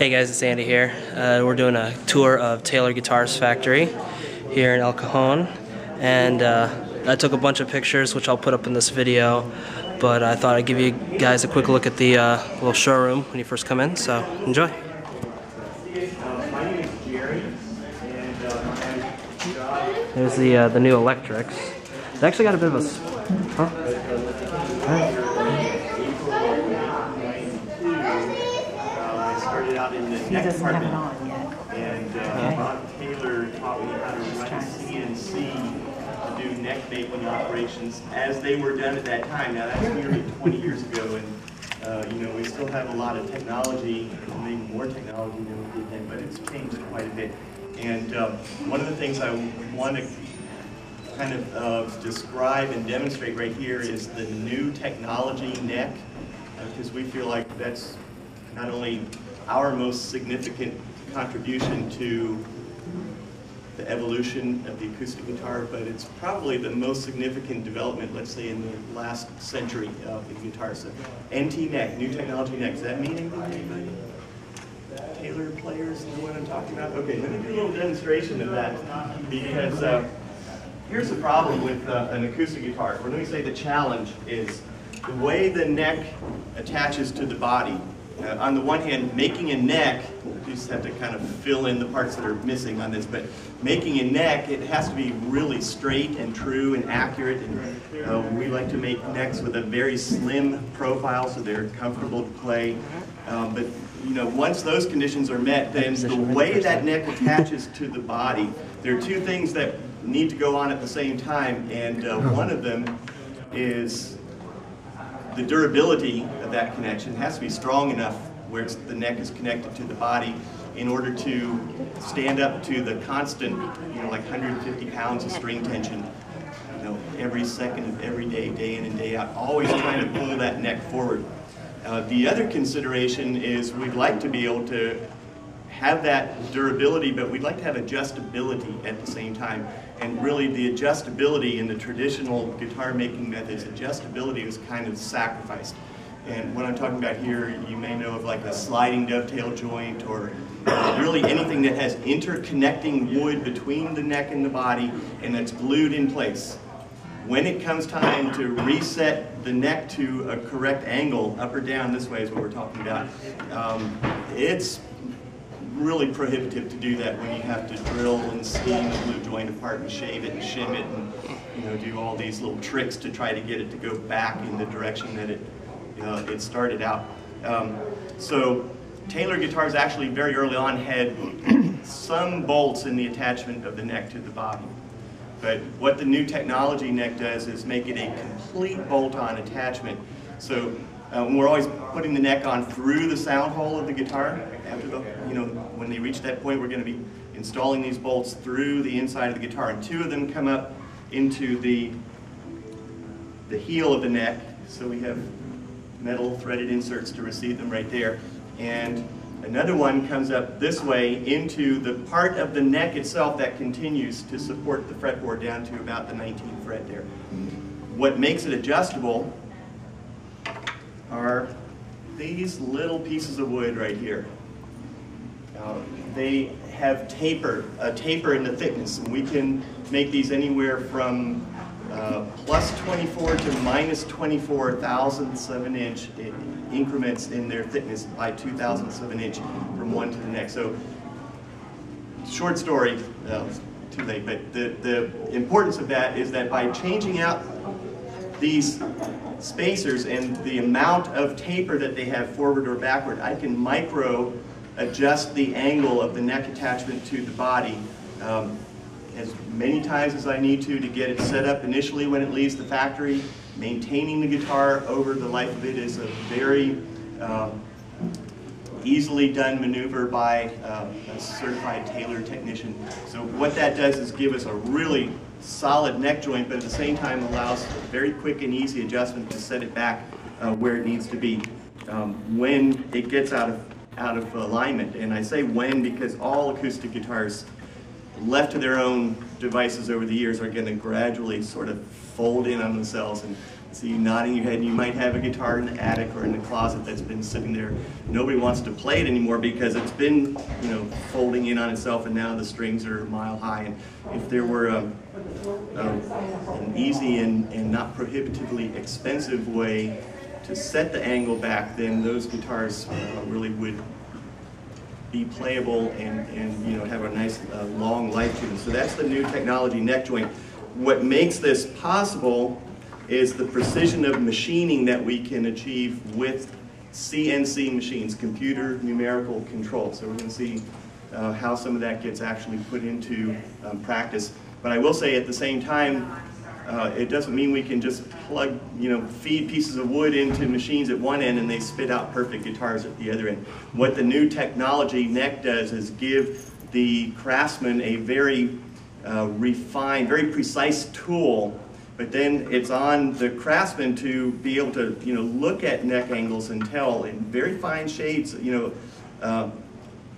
Hey guys, it's Andy here. We're doing a tour of Taylor Guitars Factory here in El Cajon, and I took a bunch of pictures which I'll put up in this video, but I thought I'd give you guys a quick look at the little showroom when you first come in, so enjoy. My name is Jerry, and There's the new electrics. They actually got a bit of a... out in the neck department, and Bob Taylor taught me how to run CNC to do neck making operations as they were done at that time. Now that's nearly 20 years ago, and you know, we still have a lot of technology, maybe more technology than we did then, but it's changed quite a bit. And one of the things I want to kind of describe and demonstrate right here is the new technology neck, because we feel like that's not only our most significant contribution to the evolution of the acoustic guitar, but it's probably the most significant development, let's say, in the last century of the guitar. So, NT neck, new technology neck. Does that mean anything to anybody? Taylor players know what I'm talking about? Okay, let me do a little demonstration of that, because here's the problem with an acoustic guitar. Or let me say the challenge is the way the neck attaches to the body. On the one hand, making a neck, you just have to kind of fill in the parts that are missing on this, but making a neck, it has to be really straight and true and accurate, and we like to make necks with a very slim profile so they're comfortable to play. But you know, once those conditions are met, then the way that neck attaches to the body, there are two things that need to go on at the same time, and one of them is the durability of that connection. Has to be strong enough where the neck is connected to the body in order to stand up to the constant, you know, like 150 pounds of string tension, you know, every second of every day, day in and day out, always trying to pull that neck forward. The other consideration is we'd like to be able to have that durability, but we'd like to have adjustability at the same time. And really the adjustability in the traditional guitar making methods, adjustability is kind of sacrificed. And what I'm talking about here, you may know of like a sliding dovetail joint, or really anything that has interconnecting wood between the neck and the body and that's glued in place. When it comes time to reset the neck to a correct angle, up or down, this way is what we're talking about, it's really prohibitive to do that when you have to drill and steam the glue joint apart and shave it and shim it and, you know, do all these little tricks to try to get it to go back in the direction that it started out. So Taylor guitars actually very early on had some bolts in the attachment of the neck to the body. But what the new technology neck does is make it a complete bolt-on attachment. So we're always putting the neck on through the sound hole of the guitar. After the, you know, when they reach that point, we're going to be installing these bolts through the inside of the guitar, and two of them come up into the heel of the neck. So we have metal threaded inserts to receive them right there, and another one comes up this way into the part of the neck itself that continues to support the fretboard down to about the 19th fret there. What makes it adjustable are these little pieces of wood right here. They have a taper in the thickness, and we can make these anywhere from plus 24 to minus 24 thousandths of an inch increments in their thickness by 2 thousandths of an inch from one to the next. So, short story, too late, but the importance of that is that by changing out these spacers and the amount of taper that they have forward or backward, I can micro adjust the angle of the neck attachment to the body as many times as I need to get it set up initially when it leaves the factory. Maintaining the guitar over the life of it is a very easily done maneuver by a certified Taylor technician. So what that does is give us a really solid neck joint, but at the same time allows very quick and easy adjustment to set it back where it needs to be when it gets out of alignment. And I say when because all acoustic guitars left to their own devices over the years are going to gradually sort of fold in on themselves, and see you nodding your head. You might have a guitar in the attic or in the closet that's been sitting there. Nobody wants to play it anymore because it's been, folding in on itself, and now the strings are mile high. And if there were an easy and not prohibitively expensive way to set the angle back, then those guitars really would be playable and have a nice long life to them. So that's the new technology neck joint. What makes this possible is the precision of machining that we can achieve with CNC machines, computer numerical control. So we're going to see how some of that gets actually put into practice. But I will say at the same time, it doesn't mean we can just plug, feed pieces of wood into machines at one end and they spit out perfect guitars at the other end. What the new technology neck does is give the craftsman a very refined, very precise tool, but then it's on the craftsman to be able to, look at neck angles and tell in very fine shades,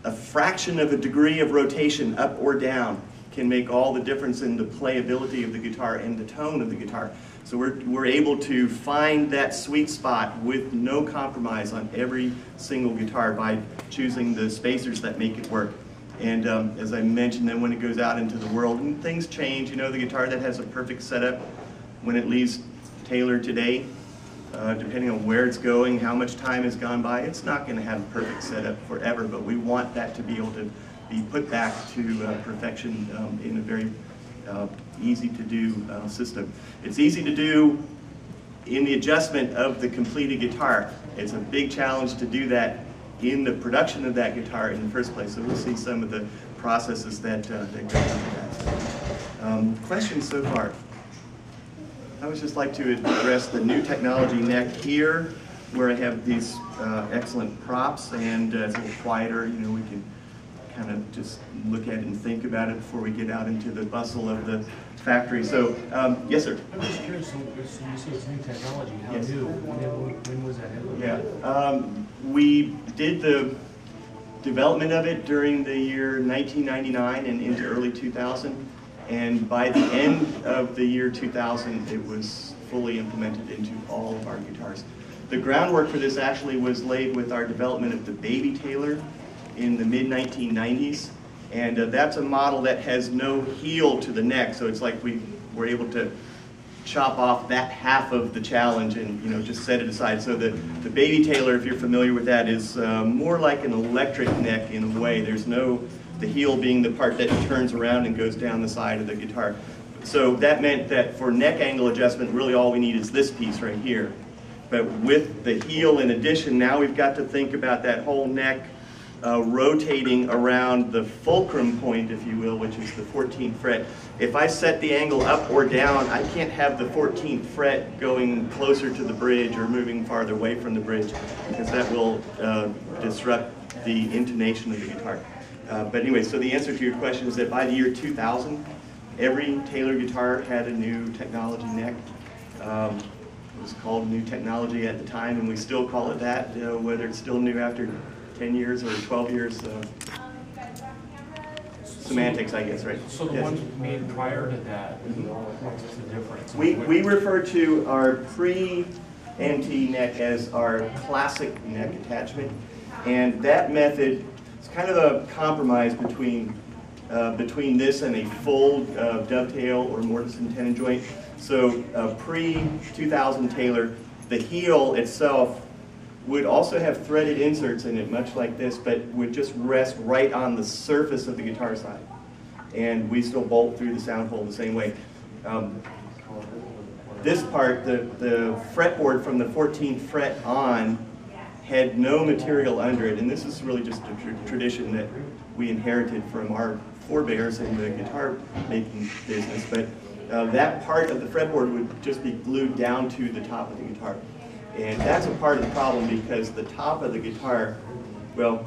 a fraction of a degree of rotation up or down can make all the difference in the playability of the guitar and the tone of the guitar. So we're able to find that sweet spot with no compromise on every single guitar by choosing the spacers that make it work. And as I mentioned, then when it goes out into the world and things change, the guitar that has a perfect setup, when it leaves Taylor today, depending on where it's going, how much time has gone by, it's not going to have a perfect setup forever, but we want that to be able to be put back to perfection in a very easy to do system. It's easy to do in the adjustment of the completed guitar. It's a big challenge to do that in the production of that guitar in the first place. So we'll see some of the processes that go into that. Questions so far? I would just like to address the new technology neck here, where I have these excellent props, and it's a little quieter. We can kind of just look at it and think about it before we get out into the bustle of the factory. So, yes, sir? I'm just curious, so you say it's new technology, how Yes. new? When was that implemented? Yeah, we did the development of it during the year 1999 and into early 2000. And by the end of the year 2000, it was fully implemented into all of our guitars. The groundwork for this actually was laid with our development of the Baby Taylor in the mid-1990s. And that's a model that has no heel to the neck, so it's like we were able to chop off that half of the challenge and just set it aside. So the Baby Taylor, if you're familiar with that, is more like an electric neck in a way. There's no, the heel being the part that turns around and goes down the side of the guitar. So that meant that for neck angle adjustment, really all we need is this piece right here. But with the heel in addition, now we've got to think about that whole neck rotating around the fulcrum point, if you will, which is the 14th fret. If I set the angle up or down, I can't have the 14th fret going closer to the bridge or moving farther away from the bridge, because that will disrupt the intonation of the guitar. But anyway, so the answer to your question is that by the year 2000, every Taylor guitar had a new technology neck. It was called new technology at the time, and we still call it that, whether it's still new after 10 years or 12 years. Semantics, I guess, right? So the ones made prior to that, what's the difference? We refer to our pre-NT neck as our classic neck attachment, and that method is kind of a compromise between this and a full dovetail or mortise and tenon joint. So pre-2000 Taylor, the heel itself would also have threaded inserts in it, much like this, but would just rest right on the surface of the guitar side. And we still bolt through the sound hole the same way. This part, the fretboard from the 14th fret on, had no material under it, and this is really just a tradition that we inherited from our forebears in the guitar making business, but that part of the fretboard would just be glued down to the top of the guitar. And that's a part of the problem, because the top of the guitar, well,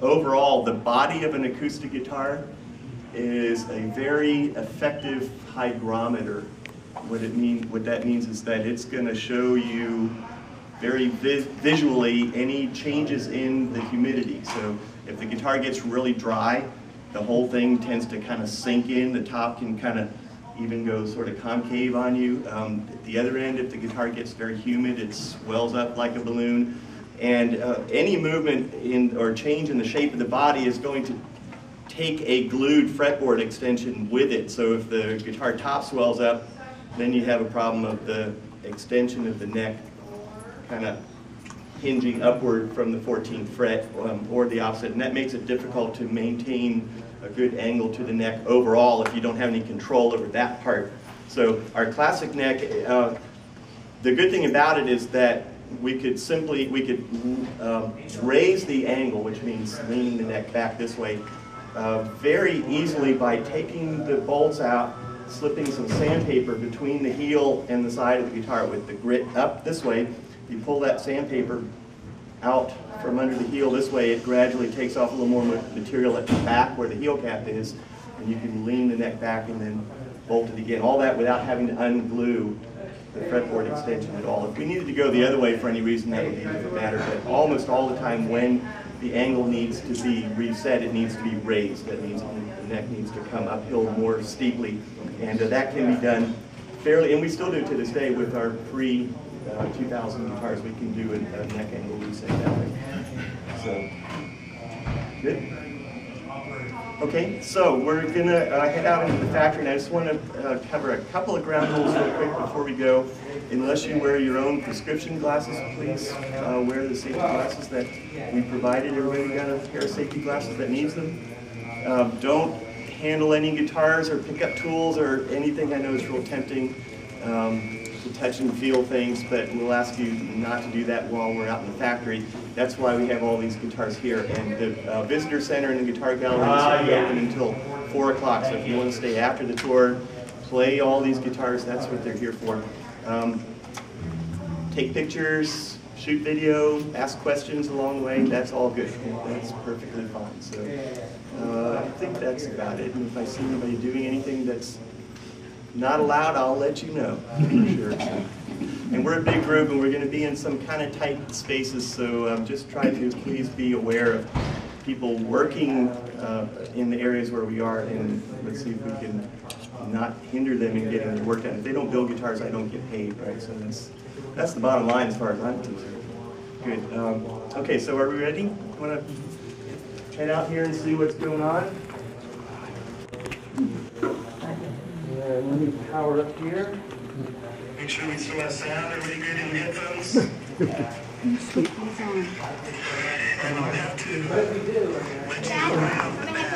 overall, the body of an acoustic guitar is a very effective hygrometer. What that means is that it's going to show you very visually any changes in the humidity. So if the guitar gets really dry, the whole thing tends to kind of sink in. The top can kind of, even go sort of concave on you. At the other end, if the guitar gets very humid, it swells up like a balloon. And any movement or change in the shape of the body is going to take a glued fretboard extension with it. So if the guitar top swells up, then you have a problem of the extension of the neck kind of hinging upward from the 14th fret or the opposite. And that makes it difficult to maintain a good angle to the neck overall if you don't have any control over that part. So our classic neck, the good thing about it is that we could raise the angle, which means leaning the neck back this way, very easily by taking the bolts out, slipping some sandpaper between the heel and the side of the guitar with the grit up this way. You pull that sandpaper out from under the heel this way, it gradually takes off a little more material at the back where the heel cap is, and you can lean the neck back and then bolt it again. All that without having to unglue the fretboard extension at all. If we needed to go the other way for any reason, that would be a different matter, but almost all the time when the angle needs to be reset, it needs to be raised. That means the neck needs to come uphill more steeply, and that can be done fairly, and we still do to this day with our pre-2000 guitars. We can do a neck angle reset that way. So, good. Okay, so we're going to head out into the factory, and I just want to cover a couple of ground rules real quick before we go. Unless you wear your own prescription glasses, please wear the safety glasses that we provided. Everybody got a pair of safety glasses that needs them. Don't handle any guitars or pick up tools or anything. I know it's real tempting to touch and feel things, but we'll ask you not to do that while we're out in the factory. That's why we have all these guitars here. And the visitor center and the guitar gallery is open until 4 o'clock. So if you want to stay after the tour, play all these guitars, that's what they're here for. Take pictures, shoot video, ask questions along the way, that's all good. That's perfectly fine. So I think that's about it. And if I see anybody doing anything that's not allowed, I'll let you know, for sure. And we're a big group, and we're going to be in some kind of tight spaces, so just try to please be aware of people working in the areas where we are, and let's see if we can not hinder them in getting their work done. If they don't build guitars, I don't get paid, right? So that's the bottom line as far as I'm concerned. Good. Okay, so are we ready? You want to head out here and see what's going on? And let me power up here. Make sure we still have sound. Everybody good in the headphones? I don't have to let you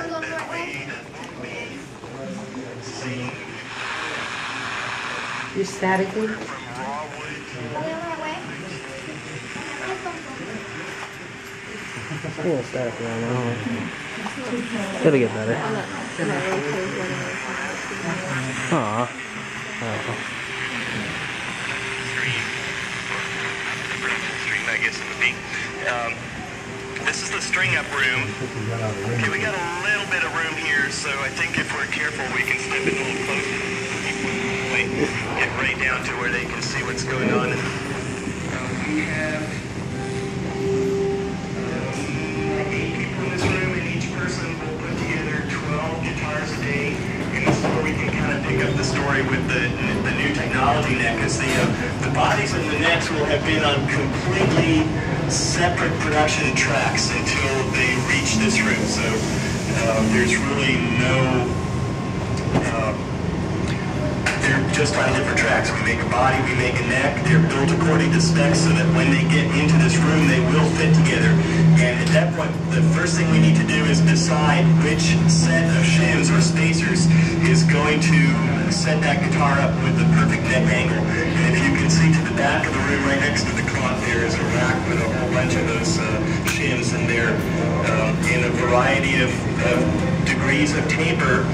know that we You're statically? I think it's static right now. It'll get better. Aww. I guess it would be. This is the string up room. Okay, we got a little bit of room here, so I think if we're careful, we can step in a little closer. Get right down to where they can see what's going on. We have 8 people in this room, and each person will put together 12 guitars a day. And this is where we can kind of pick up the story with the new technology neck, because the bodies and the necks will have been on completely separate production tracks until they reach this room. So there's really no, they're just on different tracks. We make a body, we make a neck. They're built according to specs so that when they get into this room, they will fit together. And at that point, the first thing we need to do is decide which set of shims or spacers is going to set that guitar up with the perfect neck angle. And if you can see to the back of the room, right next to the clock, there is a rack with a whole bunch of those shims, and they're in a variety of degrees of taper.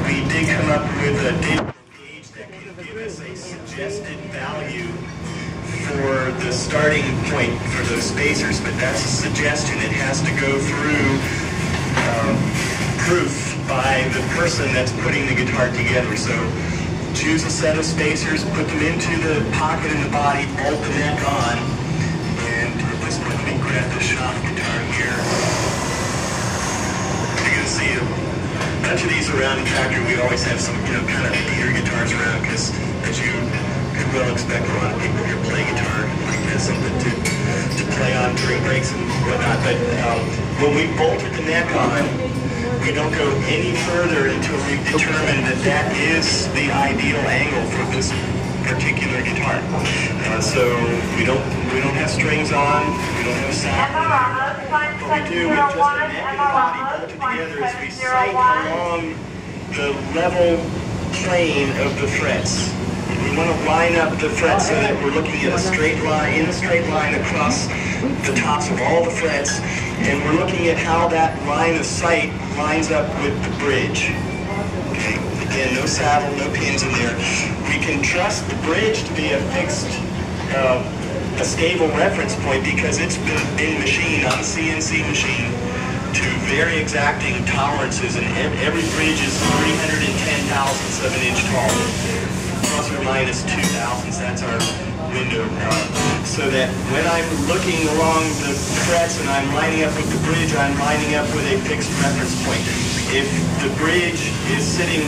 We did come up with a gauge that can give us a suggested value for the starting point for those spacers, but that's a suggestion. It has to go through proof by the person that's putting the guitar together. So choose a set of spacers, put them into the pocket in the body, bolt the neck on, and at this point, let me grab the shop guitar here. You're going to see a bunch of these around. In factory, we always have some, kind of beater guitars around because, as you could well expect, a lot of people here play guitar like this, something to play on during breaks and whatnot. But when we bolted the neck on, we don't go any further until we've determined that that is the ideal angle for this particular guitar. So we don't have strings on, we don't have sound. What we do with just the neck and the body bolted together is we sight along the level plane of the frets. We want to line up the frets so that we're looking at a straight line, across the tops of all the frets, and we're looking at how that line of sight lines up with the bridge. Okay, again, no saddle, no pins in there. We can trust the bridge to be a fixed, a stable reference point because it's been machined on a CNC machine to very exacting tolerances, and every bridge is 310 thousandths of an inch tall. Plus or minus 2 thousandths, that's our window. So that when I'm looking along the frets and I'm lining up with the bridge, I'm lining up with a fixed reference point. If the bridge is sitting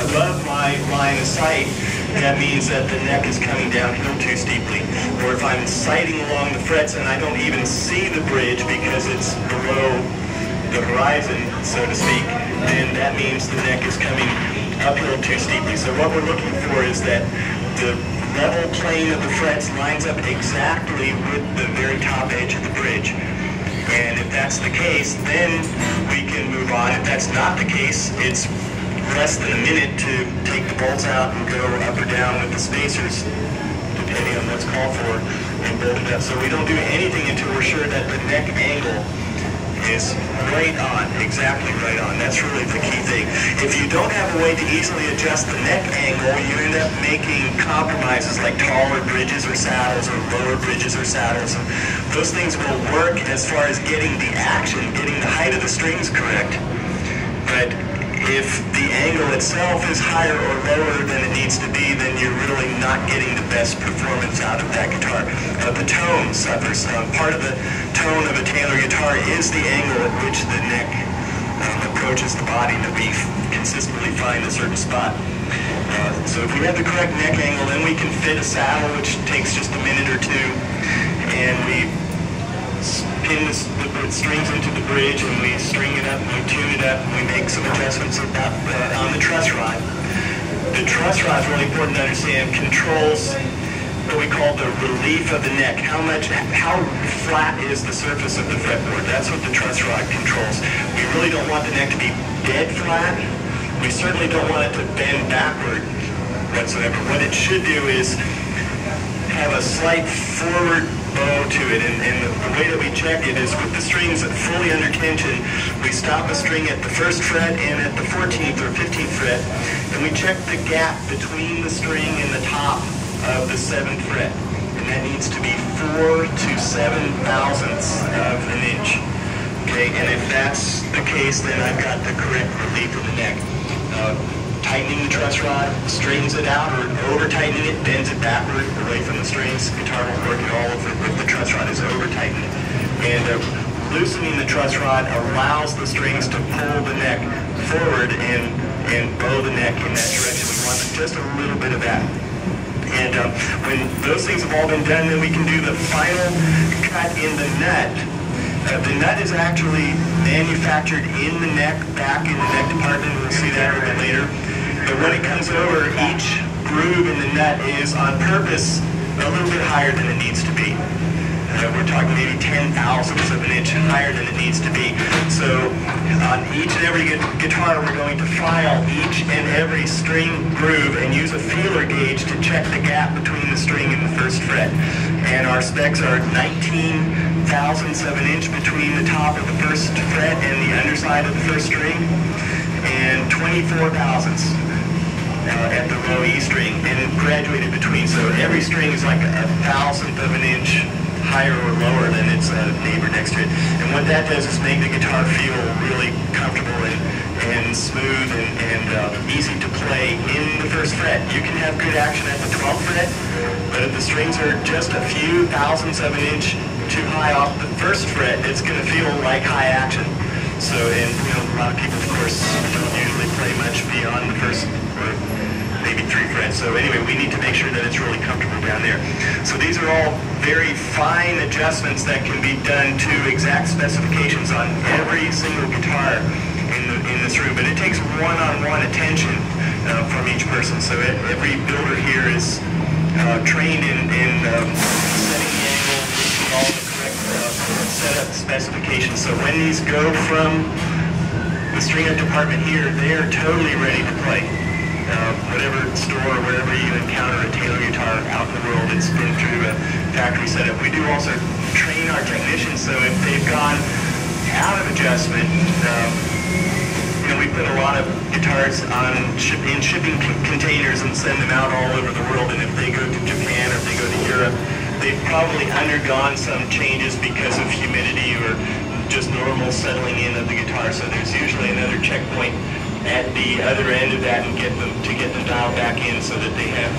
above my line of sight, that means that the neck is coming downhill too steeply. Or if I'm sighting along the frets and I don't even see the bridge because it's below the horizon, so to speak, then that means the neck is coming uphill too steeply. So what we're looking for is that the level plane of the frets lines up exactly with the very top edge of the bridge. And if that's the case, then we can move on. If that's not the case, it's less than a minute to take the bolts out and go up or down with the spacers, depending on what's called for, and bolt it up. So we don't do anything until we're sure that the neck angle is right on, exactly right on. That's really the key thing. If you don't have a way to easily adjust the neck angle, you end up making compromises like taller bridges or saddles or lower bridges or saddles. And those things will work as far as getting the action, getting the height of the strings correct. But if the angle itself is higher or lower than it needs to be, then you're really not getting the best performance out of that guitar. The tone suffers. Part of the tone of a Taylor guitar is the angle at which the neck approaches the body, that we consistently find a certain spot. So if we have the correct neck angle, then we can fit a saddle, which takes just a minute or two, and we pin the strings into the bridge, and we string it up, and we tune it up, and we make some adjustments about, on the truss rod. The truss rod is really important to understand, controls what we call the relief of the neck. How flat is the surface of the fretboard? That's what the truss rod controls. We really don't want the neck to be dead flat. We certainly don't want it to bend backward whatsoever. What it should do is have a slight forward bow to it, and the way that we check it is with the strings fully under tension. We stop a string at the 1st fret and at the 14th or 15th fret, and we check the gap between the string and the top of the 7th fret, and that needs to be 4 to 7 thousandths of an inch. Okay, and if that's the case, then I've got the correct relief of the neck. Tightening the truss rod straightens it out, or over-tightening it bends it backward away from the strings. The guitar won't work at all if the truss rod is over-tightened. And loosening the truss rod allows the strings to pull the neck forward and bow the neck in that direction. We want just a little bit of that. And when those things have all been done, then we can do the final cut in the nut. The nut is actually manufactured in the neck, back in the neck department. We'll see that a little bit later. But when it comes over, each groove in the nut is on purpose a little bit higher than it needs to be. We're talking maybe 10 thousandths of an inch higher than it needs to be. So on each and every guitar, we're going to file each and every string groove and use a feeler gauge to check the gap between the string and the 1st fret. And our specs are 19 thousandths of an inch between the top of the 1st fret and the underside of the 1st string, and 24 thousandths at the low E string, and graduated between. So every string is like a thousandth of an inch higher or lower than its neighbor next to it. And what that does is make the guitar feel really comfortable and smooth and easy to play in the 1st fret. You can have good action at the 12th fret, but if the strings are just a few thousandths of an inch too high off the 1st fret, it's going to feel like high action. So, and you know, a lot of people, of course, don't usually play much beyond the first or maybe 3 frets. So anyway, we need to make sure that it's really comfortable down there. So these are all very fine adjustments that can be done to exact specifications on every single guitar in this room. But it takes one-on-one attention from each person. So every builder here is trained in setting the angle, reaching all the correct setup specifications. So when these go from the string-up department here, they are totally ready to play. Whatever store or wherever you encounter a Taylor guitar out in the world, it's been through a factory setup. We do also train our technicians, so if they've gone out of adjustment, you know, we put a lot of guitars in shipping containers and send them out all over the world, and if they go to Japan or if they go to Europe, they've probably undergone some changes because of humidity or just normal settling in of the guitar, so there's usually another checkpoint at the other end of that and get them dialed back in so that they have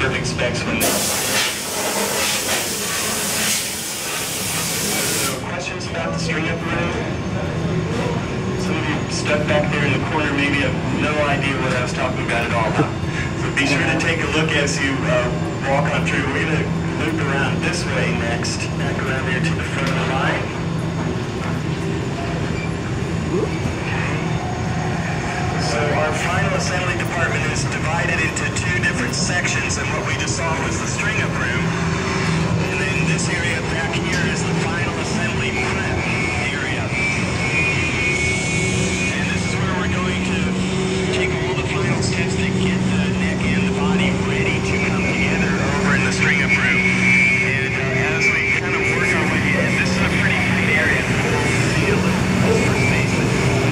perfect specs when they. So questions about the string-up room? Some of you stuck back there in the corner maybe have no idea what I was talking about at all. So be sure to take a look as you walk on through. We're going to loop around this way next, back around there to the front of the line. So our final assembly department is divided into 2 different sections, and what we just saw was the string-up room. And then this area back here is the final assembly prep area. And this is where we're going to take all the final steps to get the neck and the body ready to come together over in the string-up room. And as we kind of work our way in, this is a pretty tight area. We'll see a little extra space.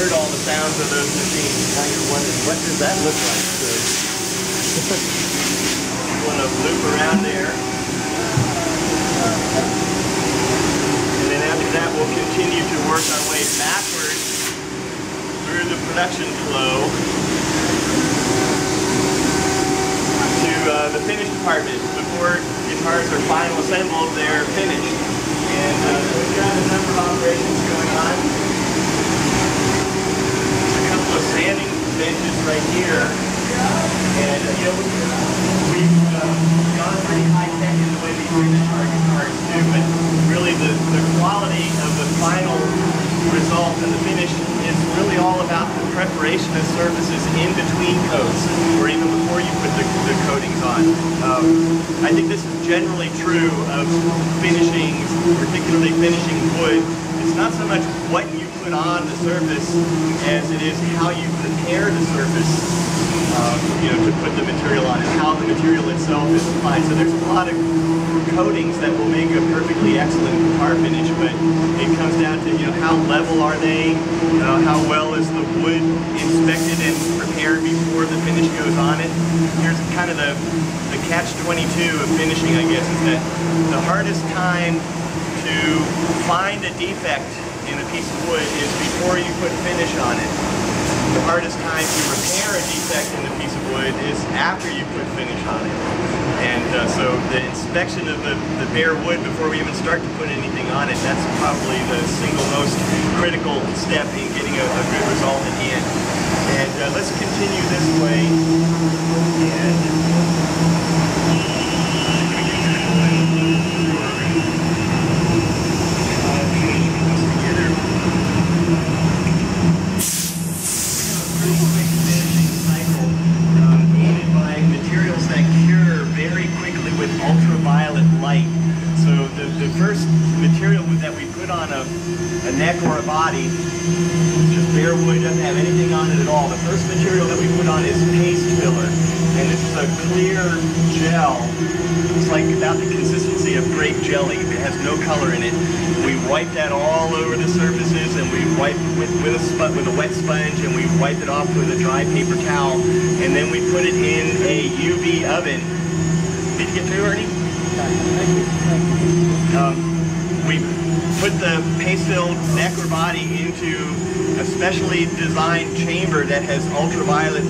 heard all the sounds of those machines. Now you're wondering, what does that look like? So, I'm going to loop around there. And then after that, we'll continue to work our way backwards through the production flow to the finish department. Before guitars are final assembled, they're finished. And we've got a number of operations going on. There's a couple of sanding benches right here. And you know, we've gone pretty high-tech in the way we finish our guitars too, but really the quality of the final result and the finish is really all about the preparation of surfaces in between coats, or even before you put the coatings on. I think this is generally true of finishing, particularly finishing wood. It's not so much what you put on the surface as it is how you prepare the surface, you know, to put the material on, and how the material itself is applied. So there's a lot of coatings that will make a perfectly excellent guitar finish, but it comes down to, you know, how level are they, how well is the wood inspected and prepared before the finish goes on it. Here's kind of the catch-22 of finishing, I guess, is that the hardest time to find a defect in a piece of wood is before you put finish on it. The hardest time to repair a defect in a piece of wood is after you put finish on it. And so the inspection of the bare wood before we even start to put anything on it, that's probably the single most critical step in getting a good result at the end. And let's continue this way. Ultraviolet light. So the first material that we put on a neck or a body, just bare wood, doesn't have anything on it at all. The first material that we put on is paste filler. And this is a clear gel. It's like about the consistency of grape jelly. It has no color in it. We wipe that all over the surfaces, and we wipe with a wet sponge, and we wipe it off with a dry paper towel. And then we put it in a UV oven. Did you get through, Ernie? We put the paste-filled neck or body into a specially designed chamber that has ultraviolet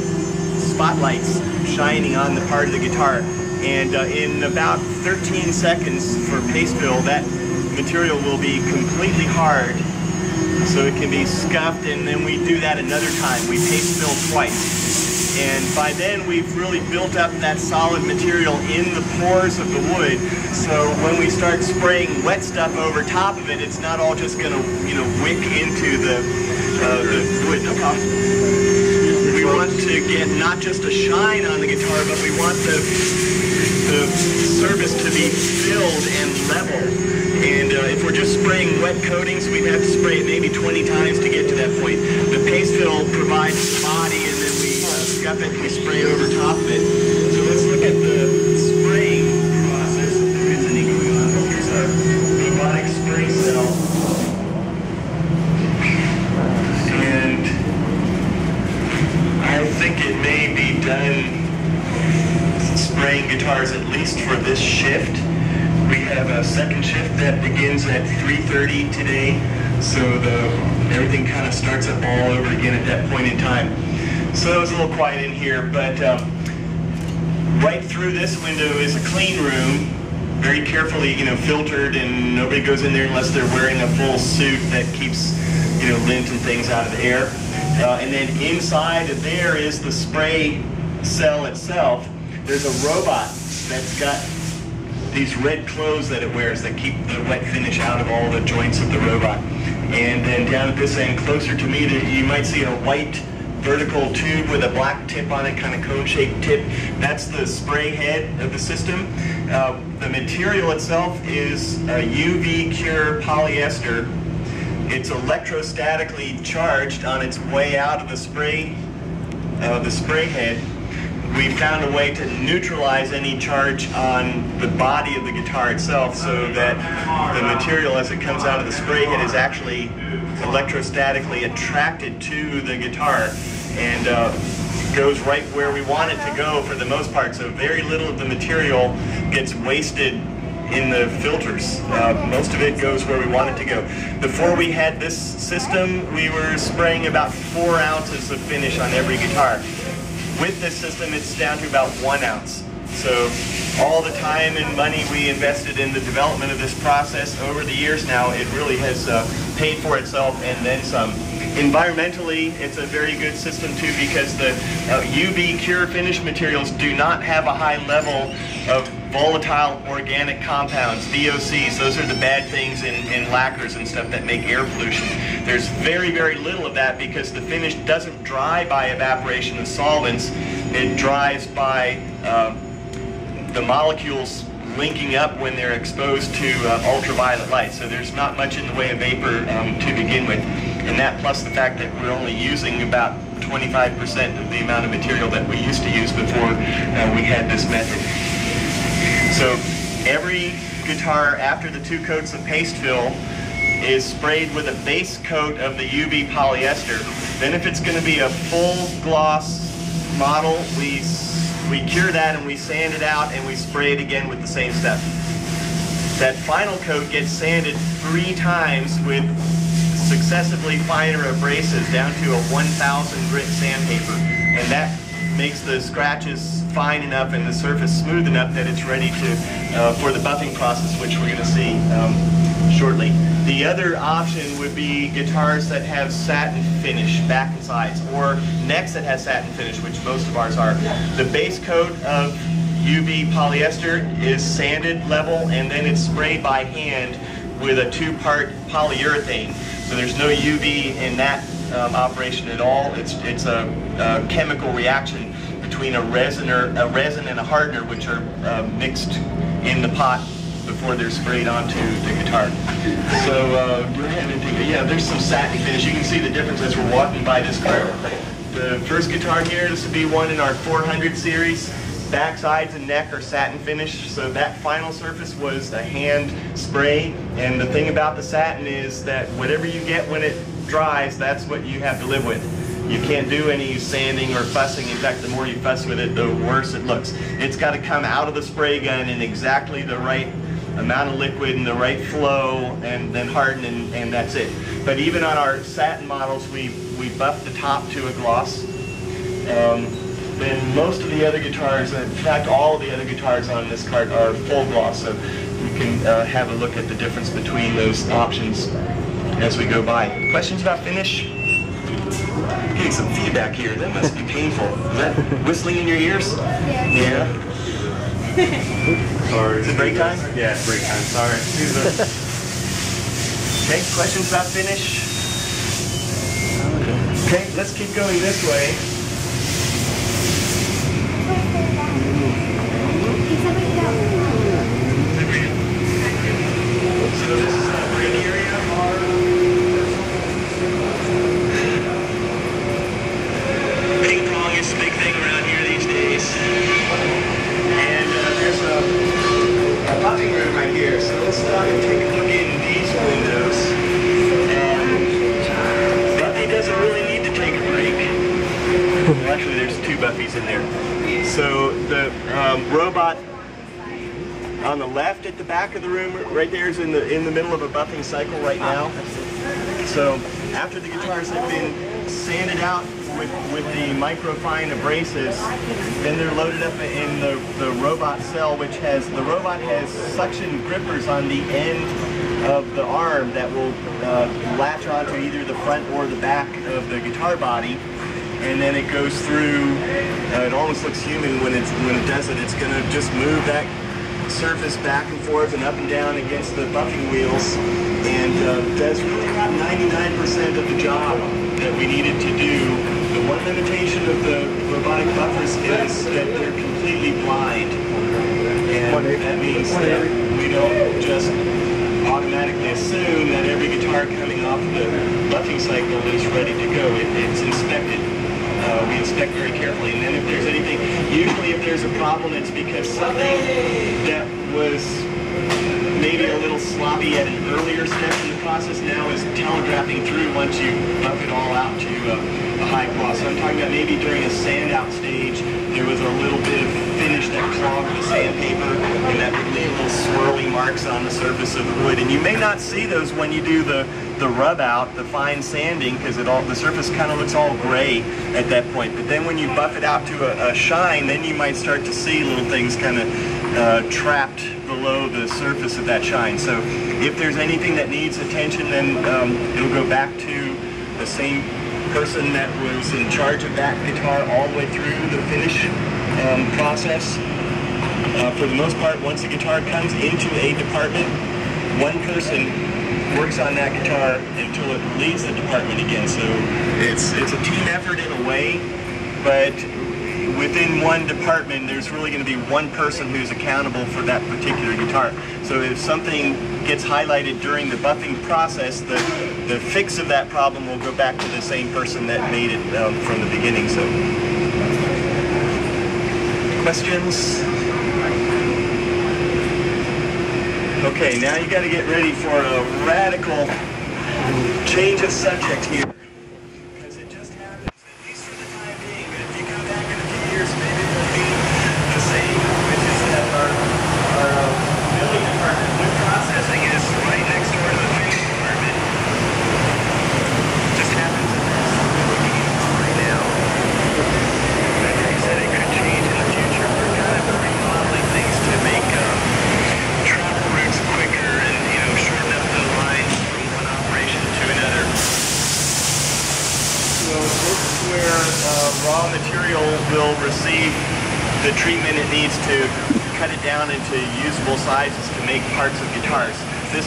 spotlights shining on the part of the guitar. And in about 13 seconds for paste fill, that material will be completely hard, so it can be scuffed, and then we do that another time. We paste fill twice. And by then we've really built up that solid material in the pores of the wood. So when we start spraying wet stuff over top of it, it's not all just going to, you know, wick into the wood. No problem. We want to get not just a shine on the guitar, but we want the surface to be filled and level. And if we're just spraying wet coatings, we'd have to spray it maybe 20 times to get to that point. The paste fill provides the body, and then we scuff it and we spray over top of it. So let's look at the spraying process, if there is any going on. Here's a robotic spray cell. And I think it may be done spraying guitars at least for this shift. We have a second shift that begins at 3:30 today, so everything kind of starts up all over again at that point in time. So it was a little quiet in here, but right through this window is a clean room, very carefully, you know, filtered, and nobody goes in there unless they're wearing a full suit that keeps, you know, lint and things out of the air. And then inside of there is the spray cell itself. There's a robot that's got these red clothes that it wears that keep the wet finish out of all the joints of the robot. And then down at this end, closer to me, you might see a white vertical tube with a black tip on it, kind of cone-shaped tip. That's the spray head of the system. The material itself is a UV cure polyester. It's electrostatically charged on its way out of the spray head. we found a way to neutralize any charge on the body of the guitar itself, so that the material as it comes out of the spray head is actually electrostatically attracted to the guitar and goes right where we want it to go for the most part. So very little of the material gets wasted in the filters. Most of it goes where we want it to go. Before we had this system, we were spraying about 4 ounces of finish on every guitar. With this system, it's down to about 1 ounce. So all the time and money we invested in the development of this process over the years now, it really has paid for itself and then some. Environmentally, it's a very good system too, because the UV cure finish materials do not have a high level of volatile organic compounds, VOCs. Those are the bad things in lacquers and stuff that make air pollution. There's very, very little of that because the finish doesn't dry by evaporation of solvents. It dries by the molecules linking up when they're exposed to ultraviolet light. So there's not much in the way of vapor to begin with. And that plus the fact that we're only using about 25% of the amount of material that we used to use before we had this method. So every guitar after the 2 coats of paste fill is sprayed with a base coat of the UV polyester. Then if it's going to be a full gloss model, we cure that and we sand it out and we spray it again with the same stuff. That final coat gets sanded 3 times with successively finer abrasives down to a 1,000 grit sandpaper, and that makes the scratches fine enough and the surface smooth enough that it's ready to for the buffing process, which we're going to see shortly. The other option would be guitars that have satin finish, back and sides, or necks that has satin finish, which most of ours are. The base coat of UV polyester is sanded level, and then it's sprayed by hand with a 2-part polyurethane. So there's no UV in that operation at all. It's a chemical reaction between a resin and a hardener, which are mixed in the pot before they're sprayed onto the guitar. So yeah, there's some satin finish. You can see the difference as we're walking by this car. The first guitar here, this would be one in our 400 series. Back, sides, and neck are satin finish, so that final surface was a hand spray. And the thing about the satin is that whatever you get when it dries, that's what you have to live with. You can't do any sanding or fussing. In fact, the more you fuss with it, the worse it looks. It's got to come out of the spray gun in exactly the right amount of liquid and the right flow, and then harden, and that's it. But even on our satin models, we buff the top to a gloss. Then most of the other guitars, in fact all of the other guitars on this cart are full gloss, so you can have a look at the difference between those options as we go by. Questions about finish? I'm getting some feedback here. That must be painful. Is that whistling in your ears? Yeah. Sorry. Is it break time? Yeah, it's break time. Sorry. Okay, questions about finish? Okay, let's keep going this way. So this is a green area. Ping pong is a big thing around here these days. And there's a buffing room right here. So let's stop and take a look in these windows. Buffy doesn't really need to take a break. Well, actually, there's 2 Buffys in there. So the robot on the left at the back of the room, right there, is in the middle of a buffing cycle right now. So after the guitars have been sanded out with the microfine abrasives, then they're loaded up in the robot cell, which the robot has suction grippers on the end of the arm that will latch onto either the front or the back of the guitar body. And then it goes through, it almost looks human when it does it. It's going to just move that surface back and forth and up and down against the buffing wheels, and does really about 99% of the job that we needed to do. The one limitation of the robotic buffers is that they're completely blind, and that means that we don't just automatically assume that every guitar coming off the buffing cycle is ready to go. It's inspected. we inspect very carefully. And then if there's anything, usually if there's a problem, it's because something that was maybe a little sloppy at an earlier step in the process now is telegraphing through once you buff it all out to a high gloss. So I'm talking about maybe during a sand out stage, there was a little bit of finish that clogged the sandpaper, and that would leave little swirly marks on the surface of the wood. And you may not see those when you do the rub out, the fine sanding, because the surface kind of looks all gray at that point. But then when you buff it out to a shine, then you might start to see little things kind of trapped below the surface of that shine. So if there's anything that needs attention, then it'll go back to the same person that was in charge of that guitar all the way through the finish process. For the most part, once the guitar comes into a department, one person works on that guitar until it leaves the department again. So it's a team effort in a way, but within one department, there's really going to be one person who's accountable for that particular guitar. So if something gets highlighted during the buffing process, the fix of that problem will go back to the same person that made it from the beginning. So, questions? Okay, now you got to get ready for a radical change of subject here. Because it just happens, at least for the time being, but if you go back in a few years, maybe it will be the same, which is that our building department, wood processing, is right next door to the finish department. It just happens that that's what we're looking at right now. Like I said, it could change in the future. We're kind of remodeling things to make travel routes quicker and, shorten up the lines from one operation to another. So this is where raw material will receive the treatment it needs to cut it down into usable sizes to make parts of guitars. This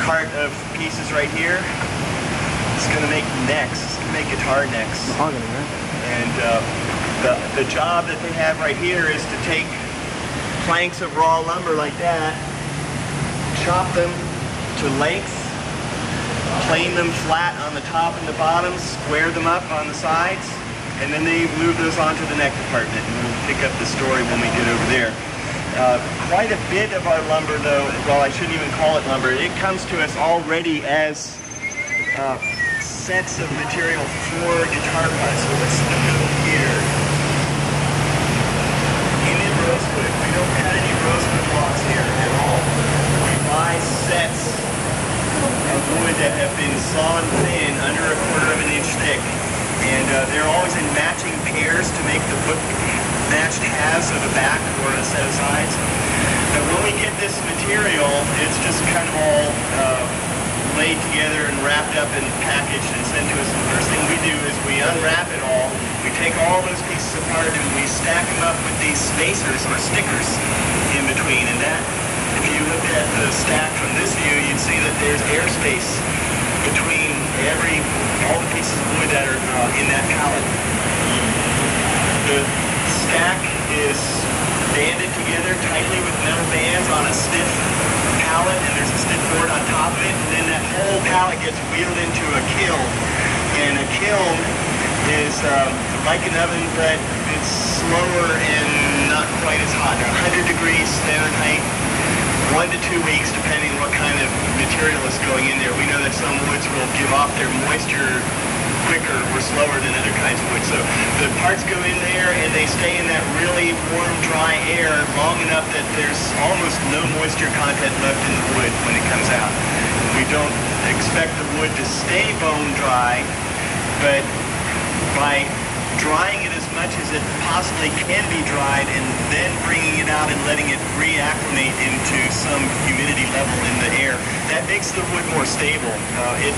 cart of pieces right here is going to make necks. It's going to make guitar necks. Mahogany, right? And the job that they have right here is to take planks of raw lumber like that, chop them to length, plane them flat on the top and the bottom, square them up on the sides, and then they move those onto the neck department. And we'll pick up the story when we get over there. Quite a bit of our lumber, though, well, I shouldn't even call it lumber, it comes to us already as sets of material for guitar parts. So what's in the middle here? In rosewood. We don't cut any rosewood blocks here at all. We buy sets of wood that have been sawn thin, under 1/4 of an inch thick. And they're always in matching pairs to make the book matched halves of the back or a set of sides. But when we get this material, it's just kind of all laid together and wrapped up and packaged and sent to us. The first thing we do is we unwrap it all, we take all those pieces apart and we stack them up with these spacers or stickers in between. And that, if you look at the stack from this view, you'd see that there's airspace between all the pieces of wood that are in that pallet. The stack is banded together tightly with metal bands on a stiff pallet, and there's a stiff board on top of it, and then that whole pallet gets wheeled into a kiln. And a kiln is like an oven, but it's slower and not quite as hot. 100 degrees Fahrenheit, 1 to 2 weeks, depending on what kind of material is going in there. We know that some woods will give off their moisture quicker or slower than other kinds of wood. So the parts go in there and they stay in that really warm, dry air long enough that there's almost no moisture content left in the wood when it comes out. We don't expect the wood to stay bone dry, but by drying it as much as it possibly can be dried and then bringing it out and letting it reacclimate into some humidity level in the air, that makes the wood more stable.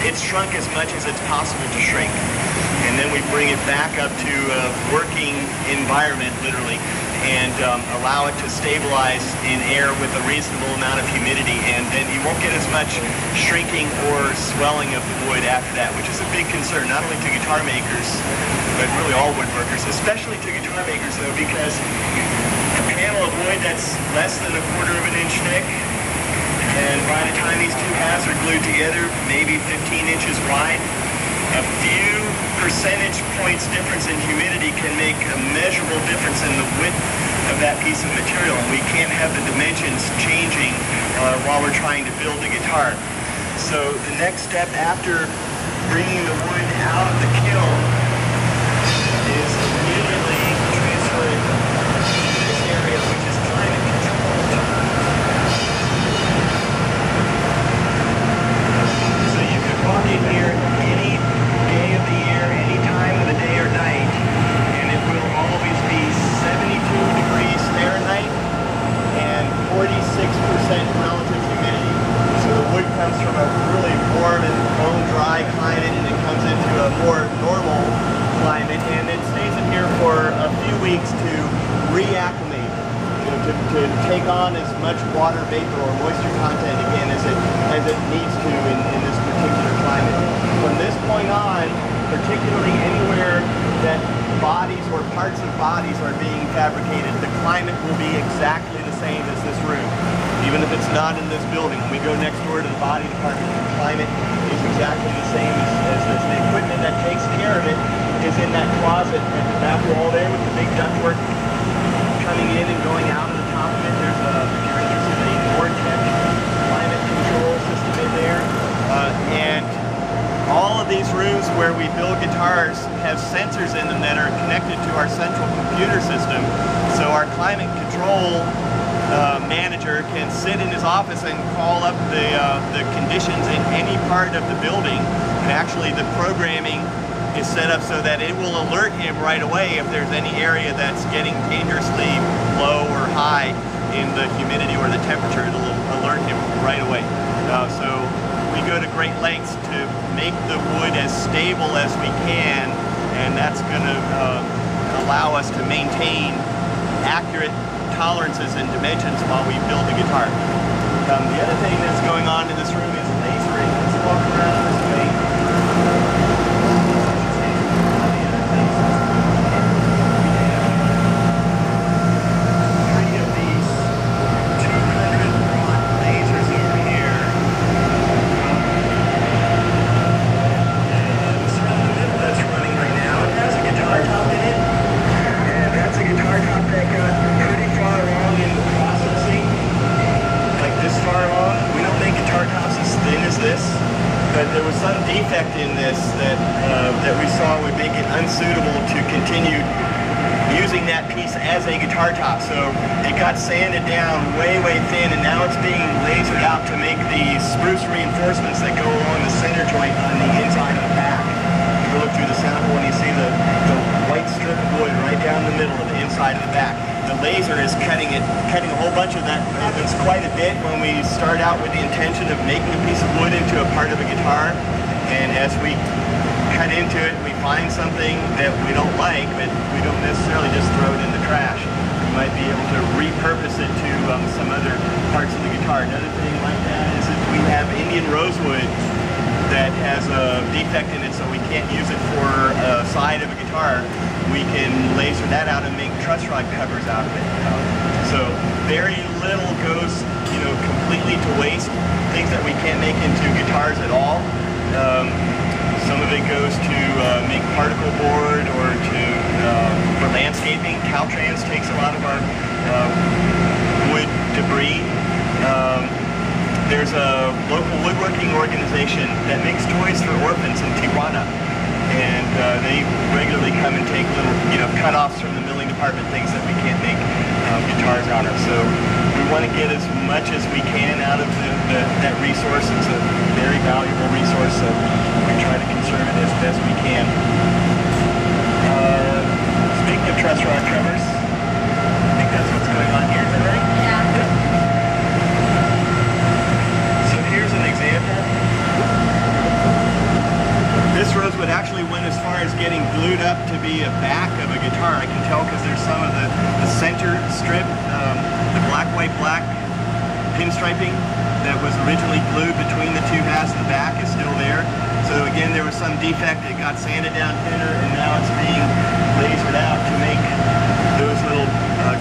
It's shrunk as much as it's possible to shrink. And then we bring it back up to a working environment, literally, and allow it to stabilize in air with a reasonable amount of humidity, and then you won't get as much shrinking or swelling of the wood after that, which is a big concern, not only to guitar makers, but really all woodworkers, especially to guitar makers, though, because a panel of wood that's less than 1/4 of an inch thick, and by the time these two halves are glued together, maybe 15 inches wide, a few percentage points difference in humidity can make a measurable difference in the width of that piece of material. And we can't have the dimensions changing while we're trying to build the guitar. So the next step after bringing the wood out of the kiln is immediately transfer it to this area, which is climate controlled. So you could walk in here any day of the year, any time of the day or night, and it will always be 72 degrees Fahrenheit and 46% relative humidity. So the wood comes from a really warm and bone dry climate, and it comes into a more normal climate, and it stays in here for a few weeks to reacclimate, to take on as much water vapor or moisture content again as it needs to in this particular climate. From this point on, particularly anywhere that bodies or parts of bodies are being fabricated, the climate will be exactly the same as this room, even if it's not in this building. When we go next door to the body department, the climate is exactly the same as this. The equipment that takes care of it is in that closet at the back wall there with the big ductwork coming in and going out of the top of it. There's a, if you're interested, a Vortex climate control system in there. And all of these rooms where we build guitars have sensors in them that are connected to our central computer system. So our climate control manager can sit in his office and call up the conditions in any part of the building. And actually the programming is set up so that it will alert him right away if there's any area that's getting dangerously low or high in the humidity or the temperature. It'll alert him right away. So we go to great lengths to make the wood as stable as we can, and that's going to allow us to maintain accurate tolerances and dimensions while we build the guitar. The other thing that's going on in this room is lasering. Let's walk around this way. Three of these 200-watt lasers over here. This one in the middle that's running right now, it has a guitar top in it, and that's a guitar top that got pretty far along in the processing, like this far along. We don't make guitar tops as thin as this, but there was some defect in this that we saw would make it unsuitable to continue using that piece as a guitar top. So it got sanded down way thin, and now it's being lasered out to make the spruce reinforcements that go along the center joint on the inside of the back. You look through the sample and you see the white strip of wood right down the middle of the inside of the back. The laser is cutting a whole bunch of that. It's quite a bit when we start out with the intention of making a piece of wood into a part of a guitar, and as we cut into it, we find something that we don't like, but we don't necessarily just throw it in the trash. We might be able to repurpose it to some other parts of the guitar. Another thing like that is if we have Indian rosewood that has a defect in it, so we can't use it for a side of a guitar, we can laser that out and make truss rod covers out of it. So very little goes, completely to waste. Things that we can't make into guitars at all. Some of it goes to make particle board or for landscaping. Caltrans takes a lot of our wood debris. There's a local woodworking organization that makes toys for orphans in Tijuana, and they regularly come and take little, cut-offs from the milling department, things that we can't make guitars out of. So we want to get as much as we can out of that resource. It's a very valuable resource, so we try to conserve it as best we can. Speaking of truss rod covers, I think that's what's going on here, is that right? Yeah. So here's an example. This rosewood actually went as far as getting glued up to be a back of a guitar. I can tell because there's some of the center strip, the black, white, black pinstriping that was originally glued between the two halves of the back is still there. So again, there was some defect. It got sanded down thinner, and now it's being lasered out to make those little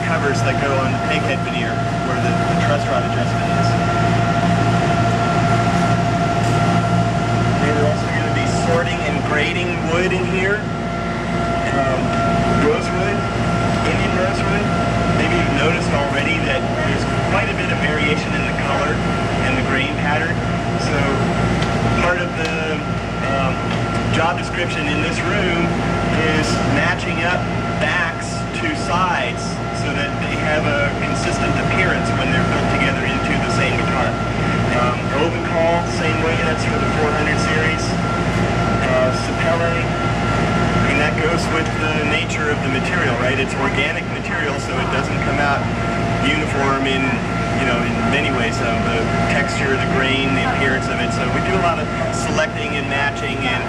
covers that go on the peghead veneer where the truss rod adjustment is. And we're also going to be sorting and braiding wood in here. Rosewood, Indian rosewood. Maybe you've noticed already that there's quite a bit of variation in the color and the grain pattern. So part of the job description in this room is matching up backs to sides so that they have a consistent appearance when they're built together into the same guitar. Open call, same way, that's for the 400 series. Sapele, I mean, that goes with the nature of the material, right? It's organic material, so it doesn't come out uniform in, you know, in many ways. The texture, the grain, the appearance of it. So we do a lot of selecting and matching, and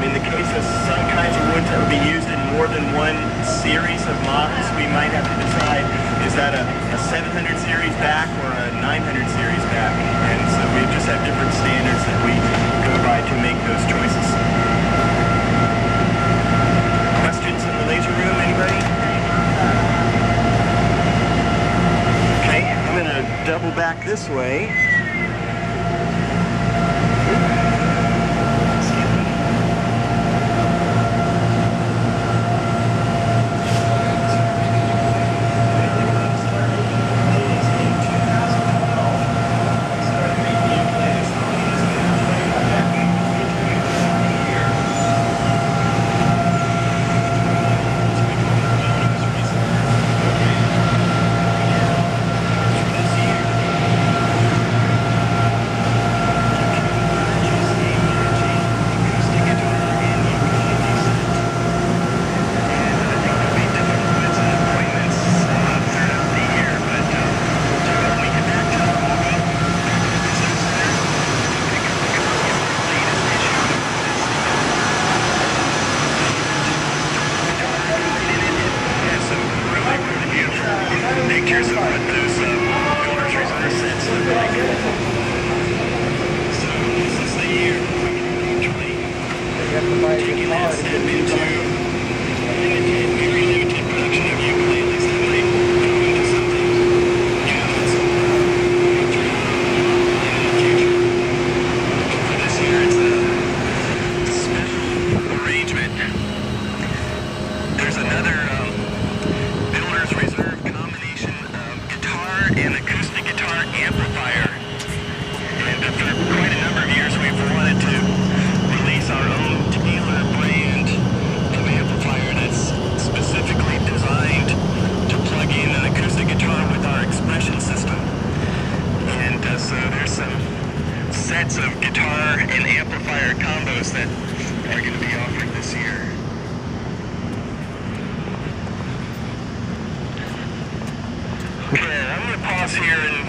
in the case of some kinds of woods that would be used in more than one series of models, we might have to decide, is that a 700 series back or a 900 series back? And so we just have different standards that we go by to make those choices. Questions in the laser room, anybody? Okay, I'm going to double back this way. Pictures of what those builders' reserve sets look like. So this is the year we actually taking that step into very limited production of ukuleles that might go into something, you know, that's in the future. For this year, it's a special arrangement. There's another builder's reserve combination of guitar and acoustic guitar amplifier. And for quite a number of years we've wanted to release our own Taylor brand of amplifier that's specifically designed to plug in an acoustic guitar with our expression system. And so there's some sets of guitar and amplifier combos that are going to be offered this year. Okay, I'm going to pause here and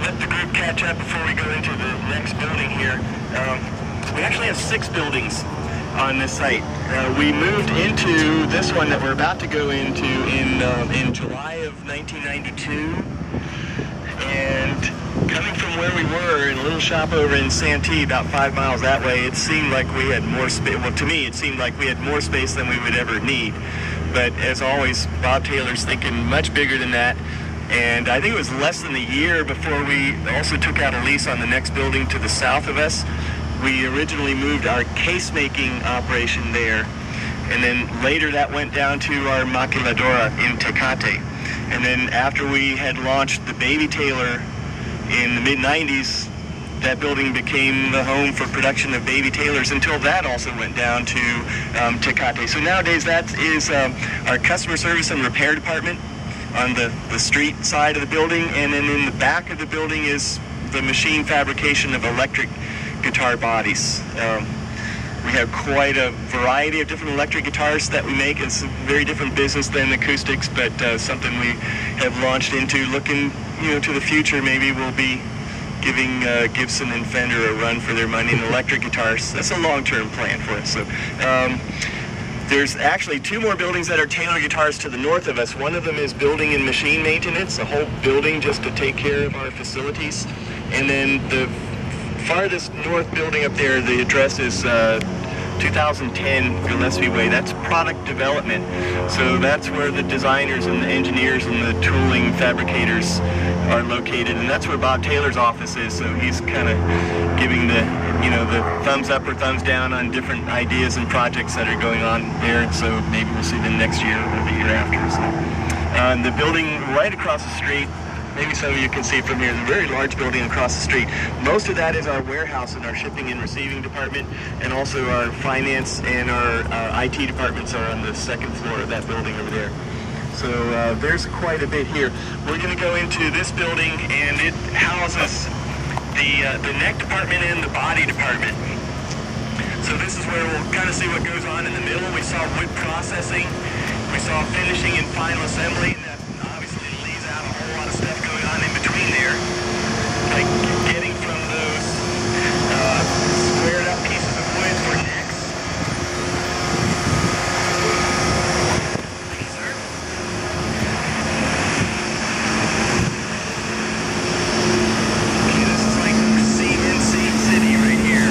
let the group catch up before we go into the next building here. We actually have 6 buildings on this site. We moved into this one that we're about to go into in July of 1992. And coming from where we were in a little shop over in Santee, about 5 miles that way, it seemed like we had more space. Well, to me, it seemed like we had more space than we would ever need. But as always, Bob Taylor's thinking much bigger than that. And I think it was less than a year before we also took out a lease on the next building to the south of us. We originally moved our case-making operation there, and then later that went down to our maquiladora in Tecate. And then after we had launched the Baby Taylor in the mid-90s, that building became the home for production of Baby Taylors until that also went down to Tecate. So nowadays that is our customer service and repair department on the street side of the building, and then in the back of the building is the machine fabrication of electric guitar bodies. We have quite a variety of different electric guitars that we make. It's a very different business than acoustics, but something we have launched into. Looking, you know, to the future, maybe we'll be giving Gibson and Fender a run for their money in electric guitars. That's a long-term plan for us. So. There's actually 2 more buildings that are Taylor guitars to the north of us. One of them is building and machine maintenance, a whole building just to take care of our facilities. And then the farthest north building up there, the address is 2010 Gillespie Way. That's product development. So that's where the designers and the engineers and the tooling fabricators are located. And that's where Bob Taylor's office is. So he's kind of giving the you know, the thumbs up or thumbs down on different ideas and projects that are going on there. So maybe we'll see them next year or the year after. So, the building right across the street, maybe some of you can see it from here, the very large building across the street. Most of that is our warehouse and our shipping and receiving department, and also our finance and our IT departments are on the second floor of that building over there. So there's quite a bit here. We're going to go into this building, and it houses the neck department and the body department. So this is where we'll kind of see what goes on in the middle. We saw wood processing, we saw finishing and final assembly, and that obviously leaves out a whole lot of stuff going on in between there, like getting from those squared up pieces of wood for necks. Thank you, sir. Okay, this is like CNC City right here.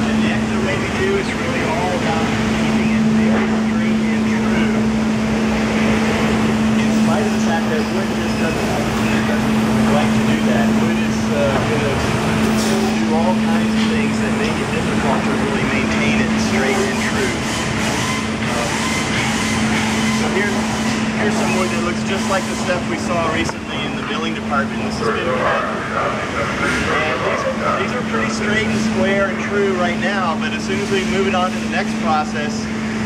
The neck, the way we do is really all about keeping it very straight and true. In spite of the fact that wood just doesn't like to do that. Wood is going to do all kinds of things that make it difficult to really maintain it straight and true. So here's some wood that looks just like the stuff we saw recently in the milling department. This has been cut. And these are pretty straight and square and true right now, but as soon as we move it on to the next process,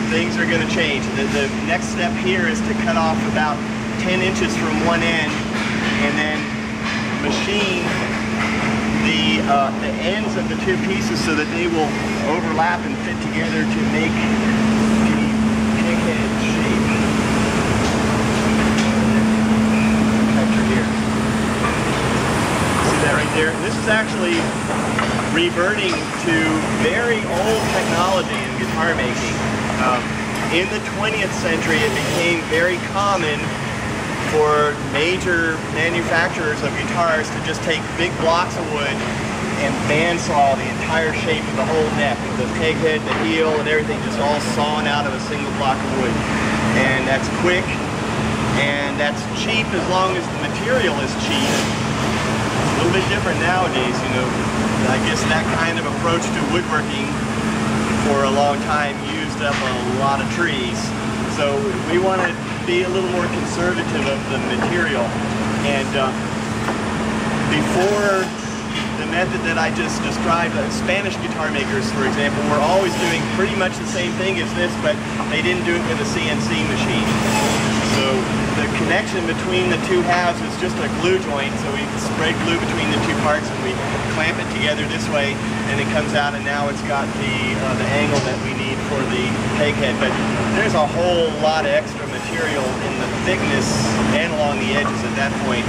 things are going to change. The next step here is to cut off about 10 inches from one end and then machine the ends of the two pieces so that they will overlap and fit together to make the pighead shape. Picture here. See that right there? This is actually reverting to very old technology in guitar making. In the 20th century, it became very common for major manufacturers of guitars to just take big blocks of wood and bandsaw the entire shape of the whole neck, the peg head, the heel, and everything just all sawn out of a single block of wood. And that's quick, and that's cheap as long as the material is cheap. It's a little bit different nowadays, you know. I guess that kind of approach to woodworking for a long time used up a lot of trees. So we want to be a little more conservative of the material. And before the method that I just described, Spanish guitar makers, for example, were always doing pretty much the same thing as this, but they didn't do it with a CNC machine. So the connection between the two halves is just a glue joint, so we spread glue between the two parts and we clamp it together this way, and it comes out, and now it's got the angle that we need for the peg head. But there's a whole lot of extra material in the thickness and along the edges at that point.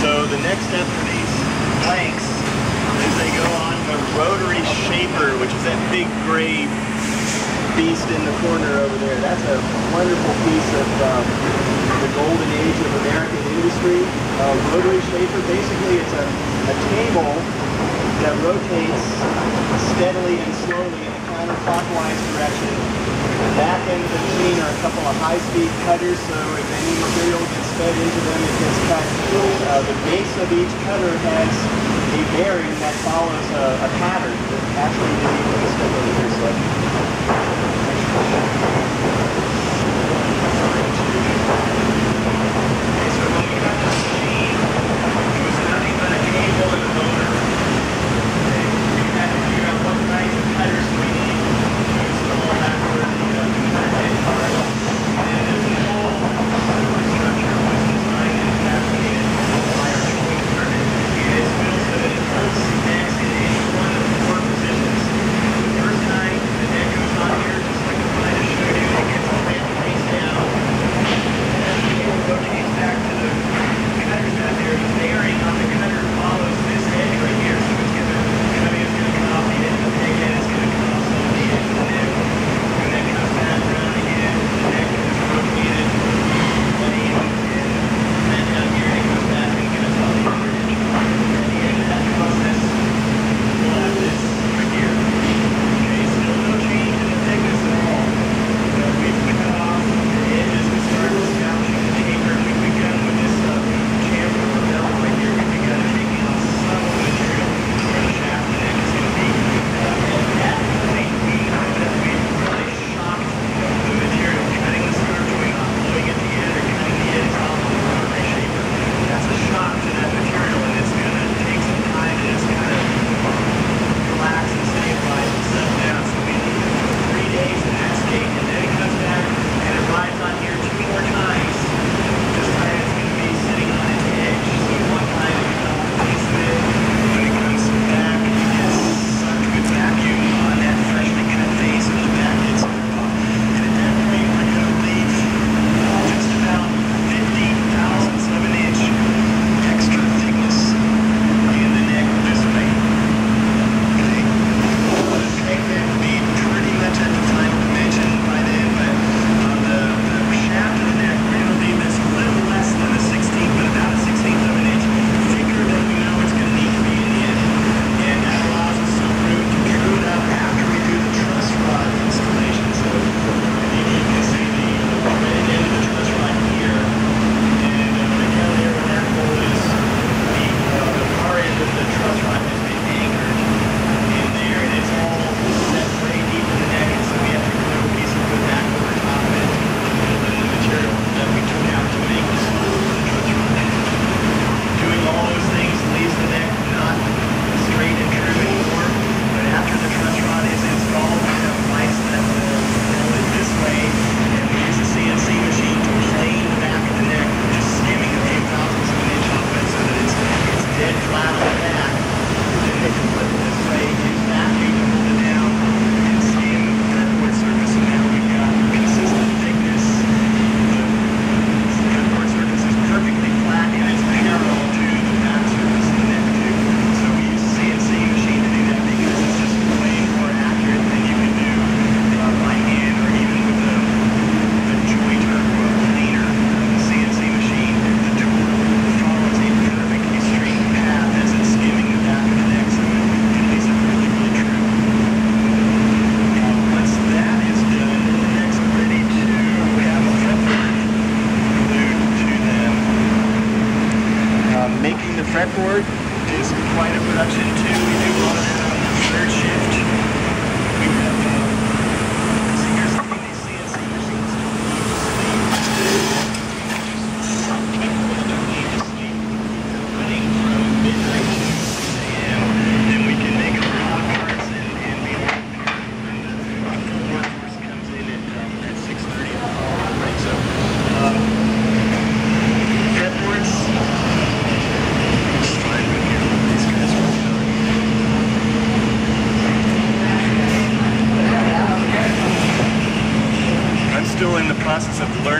So the next step for these planks is they go on the rotary shaper, which is that big gray beast in the corner over there. That's a wonderful piece of the golden age of American industry. Rotary shaper, basically it's a table that rotates steadily and slowly in a counterclockwise direction. The back end of the machine are a couple of high-speed cutters, so if any material gets fed into them, it gets cut. The base of each cutter has a bearing that follows a pattern. Actually, you need to step over here, so so when we got this machine, it was nothing but a cable and a motor. We had to figure out what kinds of cutters we need to install that for the cutter head part. And this whole structure was designed and fabricated by our tooling department. It is built so that it holds necks in any one of the four positions. The first time the neck goes on here, just like the one I just showed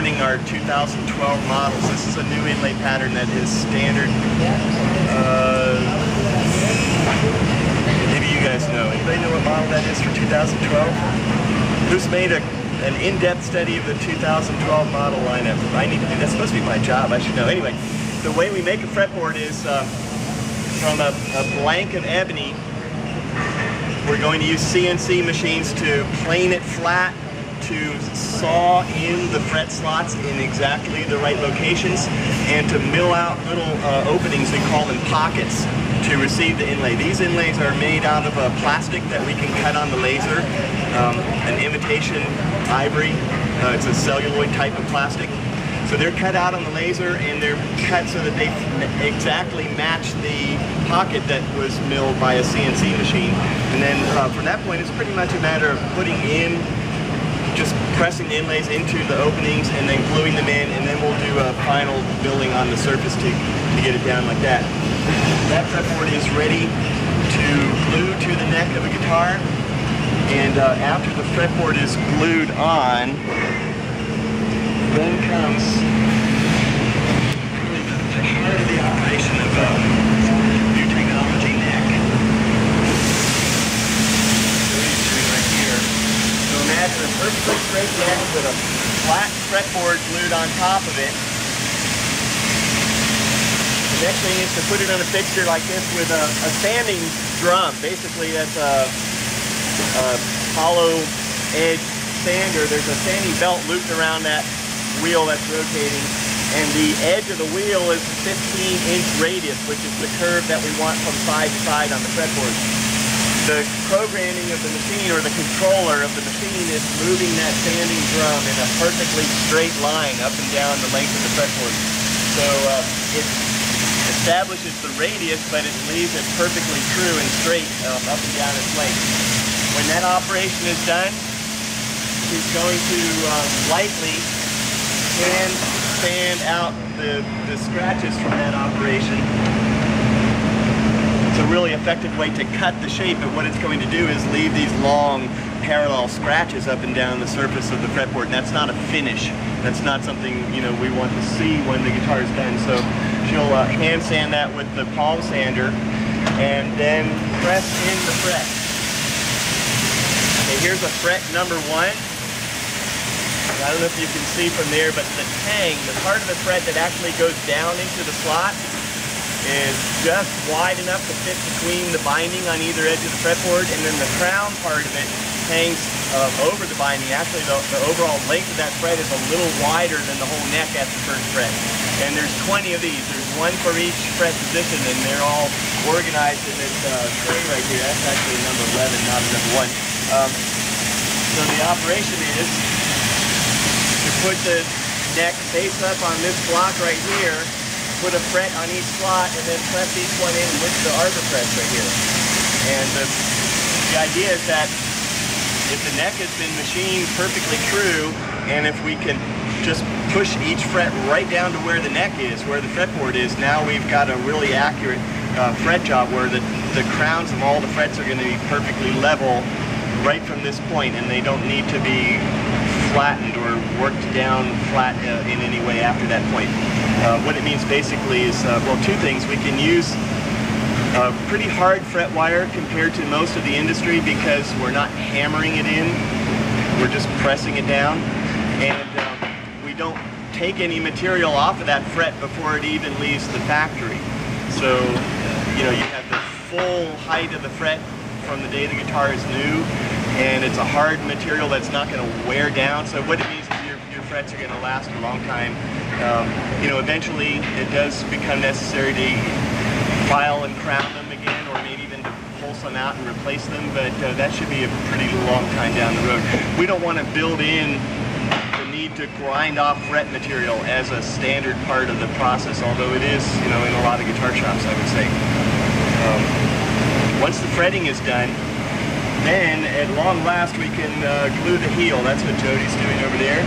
learning our 2012 models. This is a new inlay pattern that is standard. Maybe you guys know. Anybody know what model that is for 2012? Who's made an in-depth study of the 2012 model lineup? I need to do, that's supposed to be my job, I should know. Anyway, the way we make a fretboard is from a blank of ebony. We're going to use CNC machines to plane it flat, to saw in the fret slots in exactly the right locations, and to mill out little openings, we call them pockets, to receive the inlay. These inlays are made out of a plastic that we can cut on the laser, an imitation ivory. It's a celluloid type of plastic. So they're cut out on the laser, and they're cut so that they exactly match the pocket that was milled by a CNC machine. And then from that point, it's pretty much a matter of putting in, just pressing the inlays into the openings and then gluing them in, and then we'll do a final building on the surface to get it down like that. That fretboard is ready to glue to the neck of a guitar, and after the fretboard is glued on, then comes really the heart of the operation of new technology neck. Right here. So imagine a perfectly straight neck with a flat fretboard glued on top of it. The next thing is to put it on a fixture like this with a sanding drum. Basically, that's a hollow edge sander. There's a sanding belt looped around that wheel that's rotating, and the edge of the wheel is a 15-inch radius, which is the curve that we want from side to side on the fretboard. The programming of the machine, or the controller of the machine, is moving that sanding drum in a perfectly straight line up and down the length of the fretboard. So it establishes the radius, but it leaves it perfectly true and straight up and down its length. When that operation is done, he's going to lightly sand out the scratches from that operation. It's a really effective way to cut the shape, but what it's going to do is leave these long parallel scratches up and down the surface of the fretboard, and that's not a finish. That's not something, you know, we want to see when the guitar is done. So she'll hand sand that with the palm sander and then press in the fret. Okay, here's a fret number 1. I don't know if you can see from there, but the tang, the part of the fret that actually goes down into the slot, is just wide enough to fit between the binding on either edge of the fretboard, and then the crown part of it hangs over the binding. Actually, the overall length of that fret is a little wider than the whole neck at the first fret. And there's 20 of these. There's one for each fret position, and they're all organized in this tray right here. That's actually number 11, not number 1. So the operation is to put the neck face up on this block right here, put a fret on each slot, and then press each one in with the arbor press right here. And the idea is that if the neck has been machined perfectly true, and if we can just push each fret right down to where the neck is, where the fretboard is, now we've got a really accurate fret job where the crowns of all the frets are going to be perfectly level right from this point, and they don't need to be flattened or worked down flat in any way after that point. What it means basically is, well, two things. We can use pretty hard fret wire compared to most of the industry because we're not hammering it in, we're just pressing it down, and we don't take any material off of that fret before it even leaves the factory. So, you know, you have the full height of the fret from the day the guitar is new, and it's a hard material that's not going to wear down. So what it means is your frets are going to last a long time. You know, eventually it does become necessary to file and crown them again, or maybe even to pull some out and replace them, but that should be a pretty long time down the road. We don't want to build in the need to grind off fret material as a standard part of the process, although it is, you know, in a lot of guitar shops, I would say. Once the fretting is done, then at long last we can glue the heel. That's what Jody's doing over there.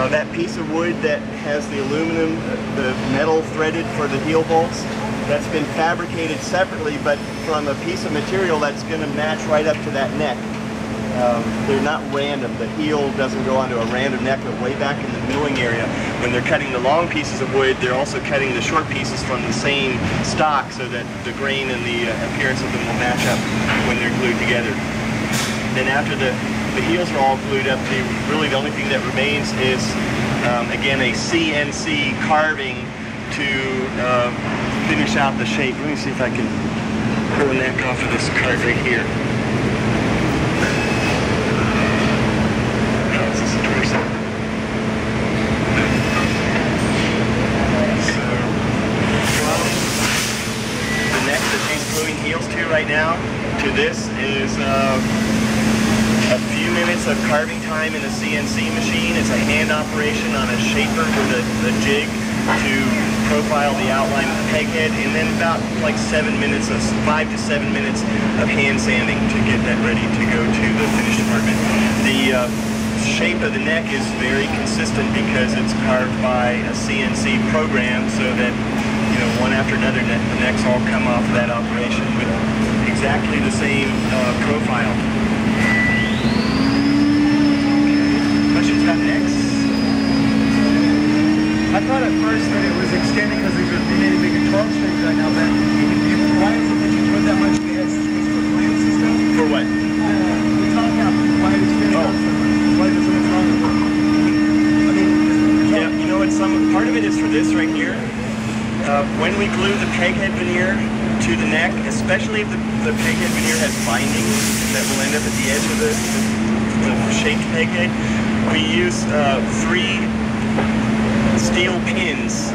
That piece of wood that has the aluminum, the metal threaded for the heel bolts, that's been fabricated separately, but from a piece of material that's going to match right up to that neck. they're not random. The heel doesn't go onto a random neck, but way back in the milling area, when they're cutting the long pieces of wood, they're also cutting the short pieces from the same stock so that the grain and the appearance of them will match up when they're glued together. Then after the heels are all glued up, really the only thing that remains is, again, a CNC carving to finish out the shape. Let me see if I can pull the neck off of this cart right here. Right now to this is a few minutes of carving time in a CNC machine. It's a hand operation on a shaper with a jig to profile the outline of the peg head, and then about like 5 to 7 minutes of hand sanding to get that ready to go to the finished department. The shape of the neck is very consistent because it's carved by a CNC program, so that, you know, one after another, the necks all come off of that operation with exactly the same profile. Questions about necks? I thought at first that it was extending because they made a big 12 strings right now, but why is it that you put that much in the head? For clamps and stuff? For what? The top half, why it extends out so much? Why is it so much longer? I mean, yeah, you know what, part of it is for this right here. When we glue the peg head veneer to the neck, especially if the peg head veneer has binding that will end up at the edge of the shaped peg head, we use 3 steel pins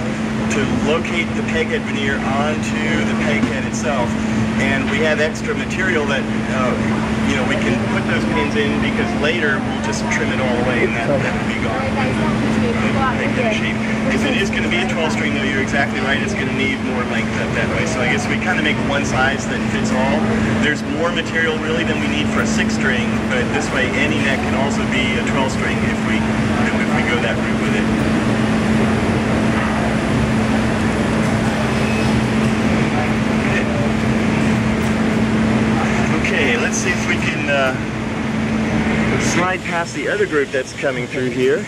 to locate the peg head veneer onto the peg head itself. And we have extra material that you know, we can put those pins in, because later we'll just trim it all away and that will be gone. If it is going to be a 12 string though, you're exactly right, it's going to need more length up that way. So I guess we kind of make one size that fits all. There's more material really than we need for a 6 string, but this way any neck can also be a 12 string if we go that route with it. Okay, let's see if we can slide past the other group that's coming through here.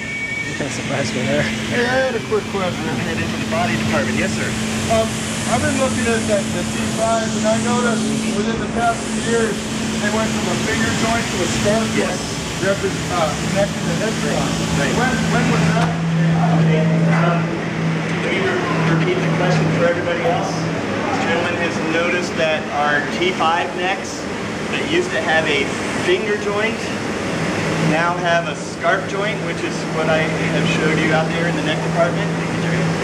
That surprised me there. hey, I had a quick question. Head into the body department. Yes, sir. I've been looking at the T5s, and I noticed within the past few years they went from a finger joint to a scarf joint, connecting the head joint. Right. When was that? Okay. Let me repeat the question for everybody else. This gentleman has noticed that our T5 necks that used to have a finger joint now have a scarf joint, which is what I have showed you out there in the neck department.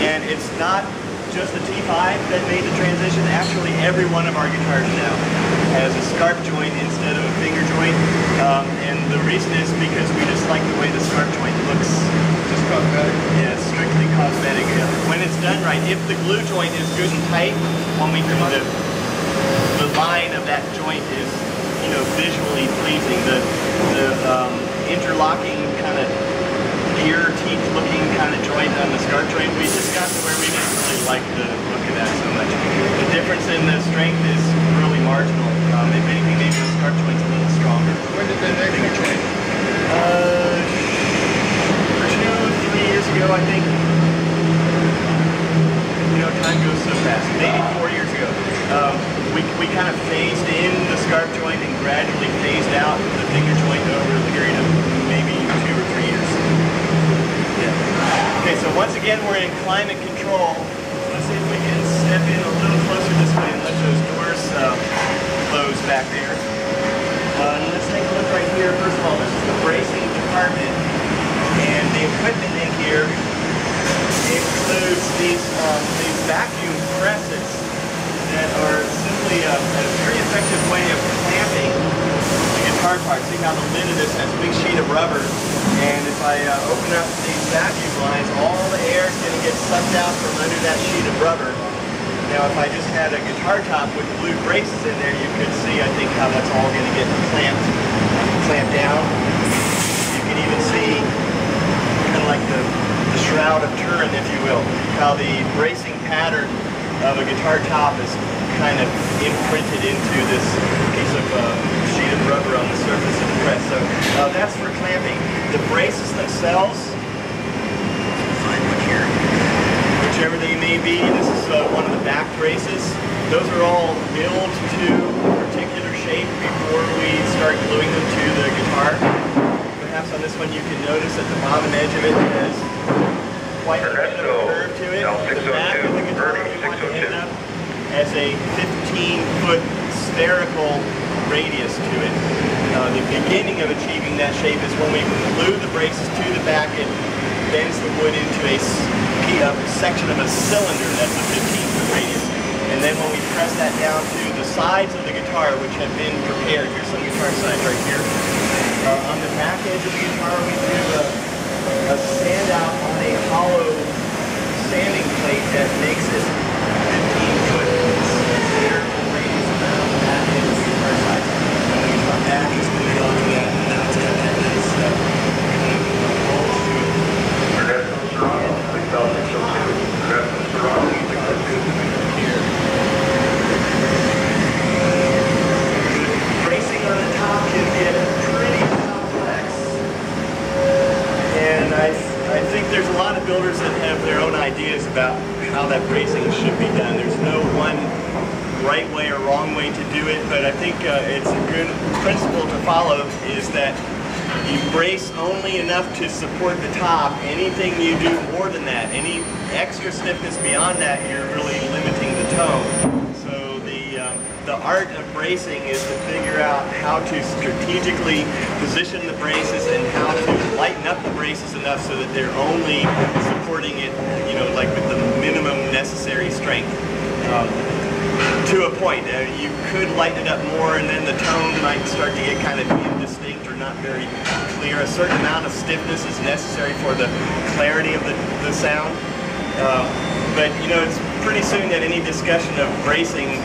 And it's not just the T5 that made the transition. Actually, every one of our guitars now has a scarf joint instead of a finger joint. And the reason is because we just like the way the scarf joint looks. Just cosmetic. Yeah, it's strictly cosmetic. When it's done right, if the glue joint is good and tight, when we do the line of that joint is, you know, visually pleasing. The interlocking kind of ear teeth looking kind of joint on the scarf joint, we just got to where we didn't really like the look of that so much. The difference in the strength is really marginal. If anything, maybe the scarf joint's a little stronger. When did the neck change? 2-3 years ago, I think. You know, time goes so fast. Maybe 4 years ago. We kind of phased in the scarf joint and gradually phased out the finger joint over a period of maybe 2 or 3 years. Yeah. Okay, so once again we're in climate control. Let's see if we can step in a little closer this way and let those doors close back there. Let's take a look right here. First of all, this is the bracing department, and the equipment in here includes these vacuum presses that are simply a very effective way of clamping the guitar part. See how the lid of this has a big sheet of rubber, and if I open up these vacuum lines, all the air is going to get sucked out from under that sheet of rubber. Now if I just had a guitar top with blue braces in there, you could see, I think, how that's all going to get clamped down. You can even see kind of like the shroud of Turin, if you will, how the bracing pattern of a guitar top is kind of imprinted into this piece of sheet of rubber on the surface of the press. So start gluing them to the guitar. Perhaps on this one you can notice that the bottom edge of it has quite a bit of a curve to it. The back of the guitar we want to end up as a 15-foot spherical radius to it. The beginning of achieving that shape is when we glue the braces to the back, it bends the wood into a section of a cylinder that's a 15-foot radius. And then when we press that down to the sides of the guitar, which have been prepared, here's some guitar sides right here. On the back edge of the guitar, we do a sand out on a hollow sanding plate that makes it 15-foot spherical radius around the back edge of the guitar sides. And when we come back, it's glued onto that, and now it's got that nice bulge to it. Bracing on the top can get pretty complex, and I think there's a lot of builders that have their own ideas about how that bracing should be done. There's no one right way or wrong way to do it, but I think it's a good principle to follow is that you brace only enough to support the top. Anything you do more than that, any extra stiffness beyond that, you're really limiting the tone. So the art of bracing is to figure out how to strategically position the braces and how to lighten up the braces enough so that they're only supporting it, you know, like with the minimum necessary strength. To a point. You could lighten it up more and then the tone might start to get kind of indistinct or not very clear. A certain amount of stiffness is necessary for the clarity of the sound. But you know, it's pretty soon that any discussion of bracing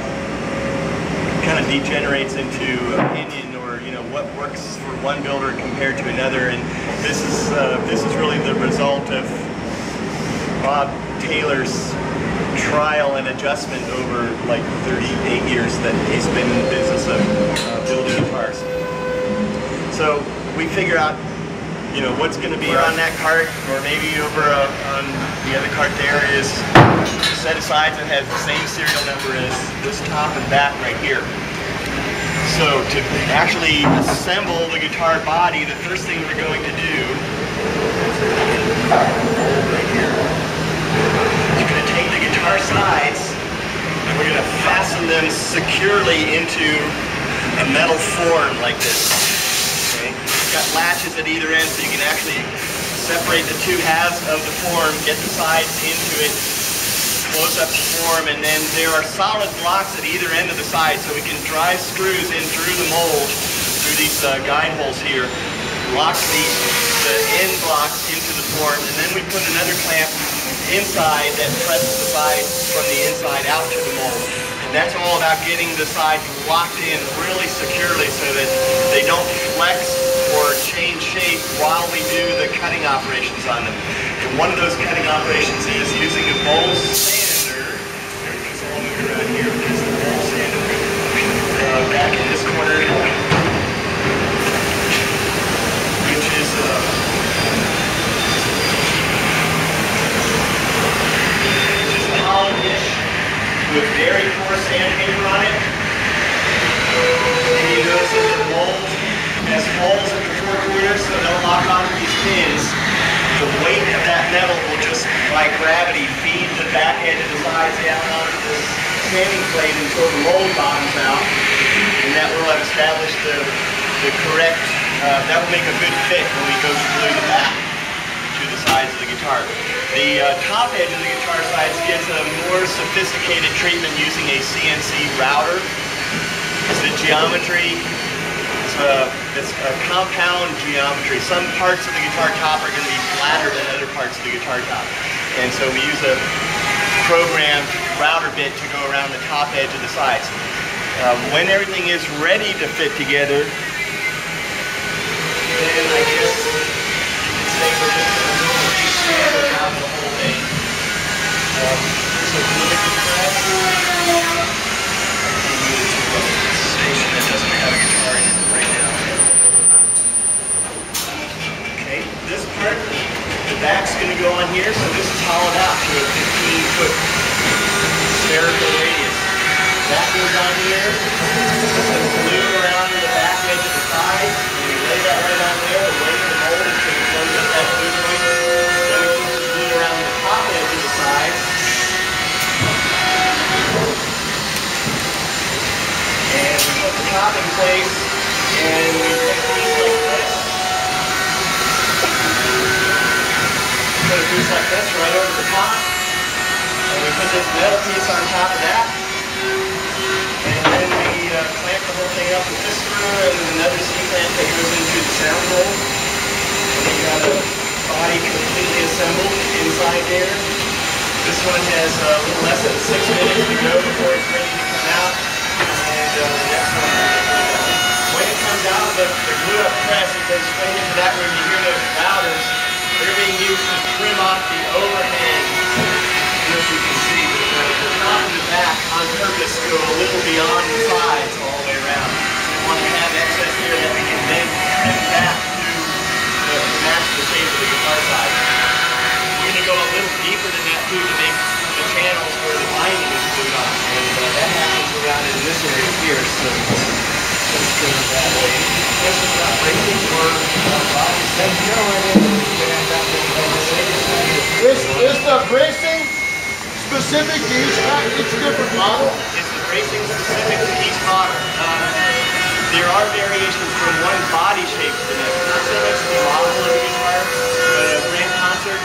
kind of degenerates into opinion or, you know, what works for one builder compared to another. And this is really the result of Bob Taylor's trial and adjustment over like 38 years that he's been in the business of building guitars. So we figure out, you know, what's going to be on that cart, or maybe over on the other cart there is a set of sides that has the same serial number as this top and back right here. So to actually assemble the guitar body, the first thing we're going to do right here, we're going to take the guitar sides and we're going to fasten them securely into a metal form like this. Okay? It's got latches at either end so you can actually separate the two halves of the form, get the sides into it, close up the form, and then there are solid blocks at either end of the side so we can drive screws in through the mold, through these guide holes here, lock the end blocks into the form, and then we put another clamp inside that presses the sides from the inside out to the mold. And that's all about getting the sides locked in really securely so that they don't flex or change shape while we do the cutting operations on them. And one of those cutting operations is using a bowl sander. Everything's all moving around here. There's the bowl sander. Back in this corner, which is hollow dish with very coarse sandpaper on it. And you notice that the mold has holes at the four corners so they'll lock onto these pins. The weight of that metal will just, by gravity, feed the back edge of the sides down onto this sanding plate until the mold bottoms out. And that will have established the correct, that will make a good fit when we go to glue the back to the sides of the guitar. The top edge of the guitar sides gets a more sophisticated treatment using a CNC router. The geometry, it's a compound geometry. Some parts of the guitar top are going to be flatter than other parts of the guitar top. And so we use a programmed router bit to go around the top edge of the sides. When everything is ready to fit together, then I guess you can say we're just going to go around the whole thing. Here's a fluid press. Station that doesn't have a guitar in it right now. Okay, this part, the back's going to go on here, so this is hollowed out to a 15-foot spherical radius. That goes on here, glue around the back edge of the and then another C-clamp that goes into the sound hole. And you got a body completely assembled inside there. This one has a little less than 6 minutes to go before it's ready to come out. And the next one when it comes out of the glue up press, it goes straight into that room. You hear those routers. They're being used to trim off the overhang. As you can see, the top and the back on purpose go a little beyond the sides all the way around. So we want to have excess here that we can then trim back to match the shape of the guitar side. We're going to go a little deeper than that too to make the channels where the binding is glued on. And that happens around in this area here. So let's go that way. Questions about bracing or body? Is the bracing specific to each different model? Is the bracing specific to each model? There are variations from one body shape to the next. Not so much the model of the guitar, but a grand concert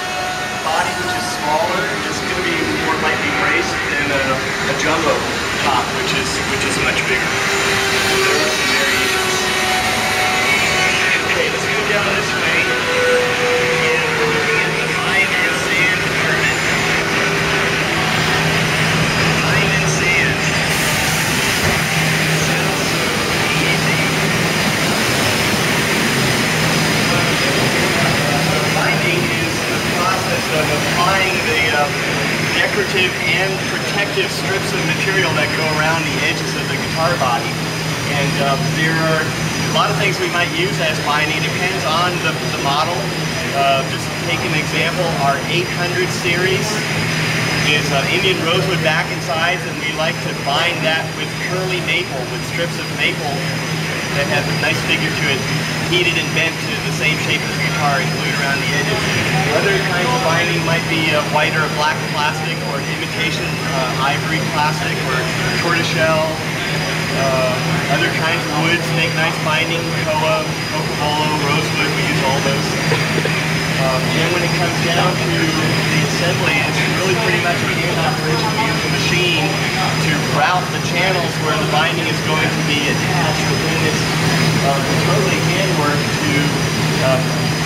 body which is smaller is going to be more likely braced than a jumbo top which is much bigger. So there are some variations. Okay, let's go down this way. And we're looking at the fine and sand department. Fine and sand. Sounds so easy. Binding is the process of applying the decorative and protective strips of material that go around the edges of the guitar body. And there are a lot of things we might use as binding. It depends on the model. Just to take an example, our 800 series is Indian rosewood back and sides, and we like to bind that with curly maple, with strips of maple that have a nice figure to it, heated and bent to the same shape as the guitar and glued around the edges. Other kinds of binding might be white or black plastic, or an imitation ivory plastic, or tortoiseshell. Other kinds of woods make nice binding, koa, cocobolo, rosewood, we use all those. Then when it comes down to the assembly, it's really pretty much a hand operation. We use a machine to route the channels where the binding is going to be attached, but then it's totally handwork to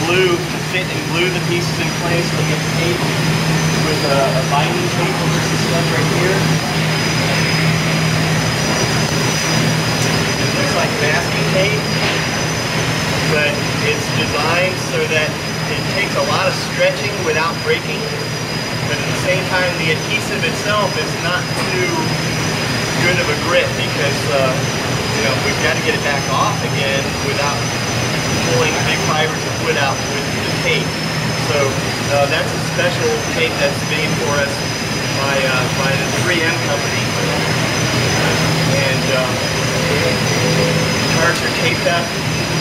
glue, to fit and glue the pieces in place. We get tape with a binding tape, which is the stuff right here. It looks like masking tape, but it's designed so that it takes a lot of stretching without breaking, but at the same time the adhesive itself is not too good of a grip because we've got to get it back off again without pulling big fibers of wood out with the tape. So that's a special tape that's made for us by the 3M company. And guitars are taped up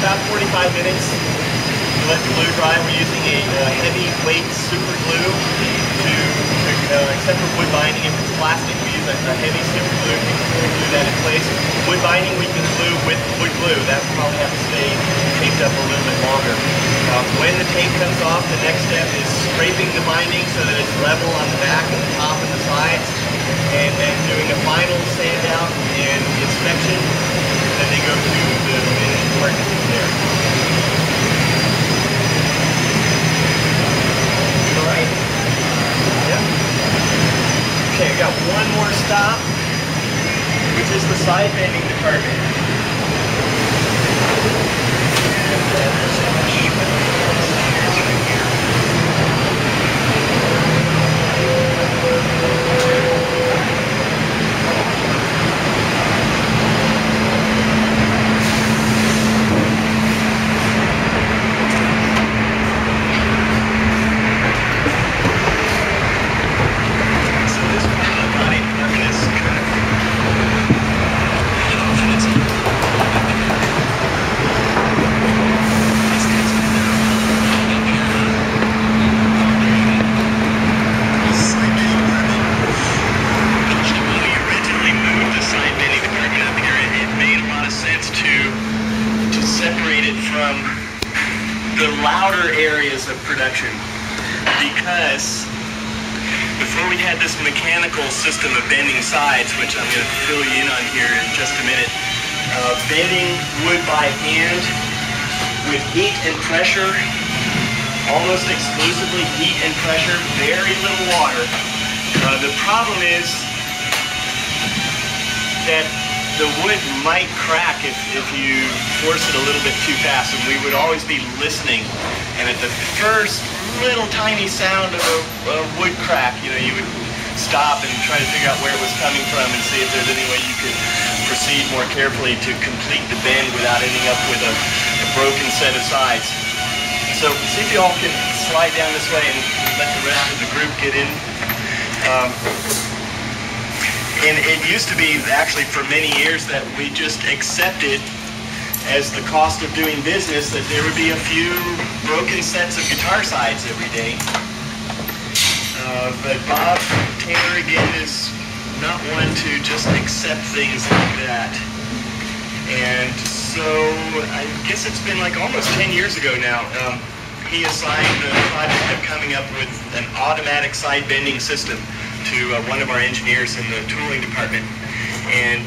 about 45 minutes. Let the glue dry. We're using a heavy weight super glue except for wood binding. If it's plastic, we use a heavy super glue to glue that in place. Wood binding we can glue with wood glue. That will probably have to stay taped up a little bit longer. When the tape comes off, the next step is scraping the binding so that it's level on the back and the top and the sides, and then doing a final sand out and inspection. Then they go to the finished department there. Alright. Yep. Okay, we got one more stop, which is the side bending department. Because before we had this mechanical system of bending sides, which I'm going to fill you in on here in just a minute, bending wood by hand with heat and pressure, almost exclusively heat and pressure, very little water. The problem is that the wood might crack if you force it a little bit too fast, and we would always be listening. And at the first little tiny sound of a wood crack, you would stop and try to figure out where it was coming from and see if there's any way you could proceed more carefully to complete the bend without ending up with a broken set of sides. So see if you all can slide down this way and let the rest of the group get in. And it used to be, actually for many years, that we just accepted as the cost of doing business that there would be a few broken sets of guitar sides every day. But Bob Taylor, again, is not one to just accept things like that. And so I guess it's been like almost 10 years ago now. He assigned the project of coming up with an automatic side bending system to one of our engineers in the tooling department. And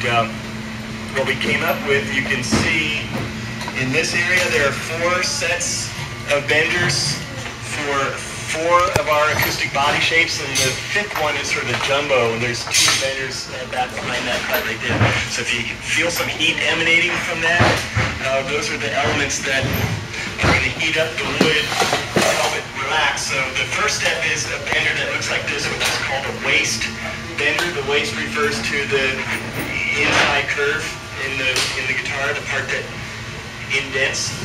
what we came up with, you can see in this area there are 4 sets of benders for 4 of our acoustic body shapes, and the 5th one is sort of the jumbo, and there's 2 benders back behind that part right there. So if you feel some heat emanating from that, those are the elements that are going to heat up the wood to help it relax. So the first step is a bender that looks like this, which is called a waist bender. The waist refers to the inside curve in the guitar, the part that indents.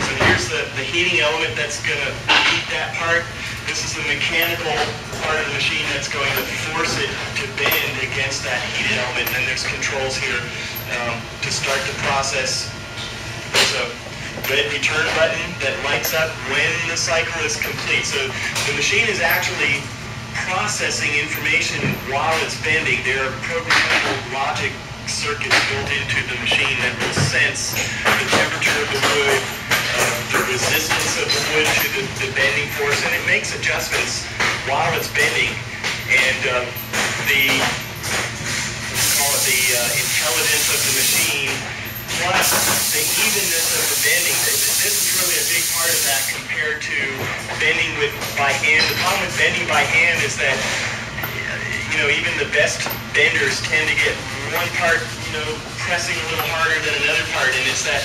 So here's the heating element that's going to heat that part. This is the mechanical part of the machine that's going to force it to bend against that heated element. And then there's controls here to start the process. There's a red return button that lights up when the cycle is complete. So the machine is actually processing information while it's bending. There are programmable logic circuits built into the machine that will sense the temperature of the wood, the resistance of the wood to the bending force, and it makes adjustments while it's bending. And the intelligence of the machine plus the evenness of the bending. This is really a big part of that compared to bending by hand. The problem with bending by hand is that even the best benders tend to get one part pressing a little harder than another part, and it's that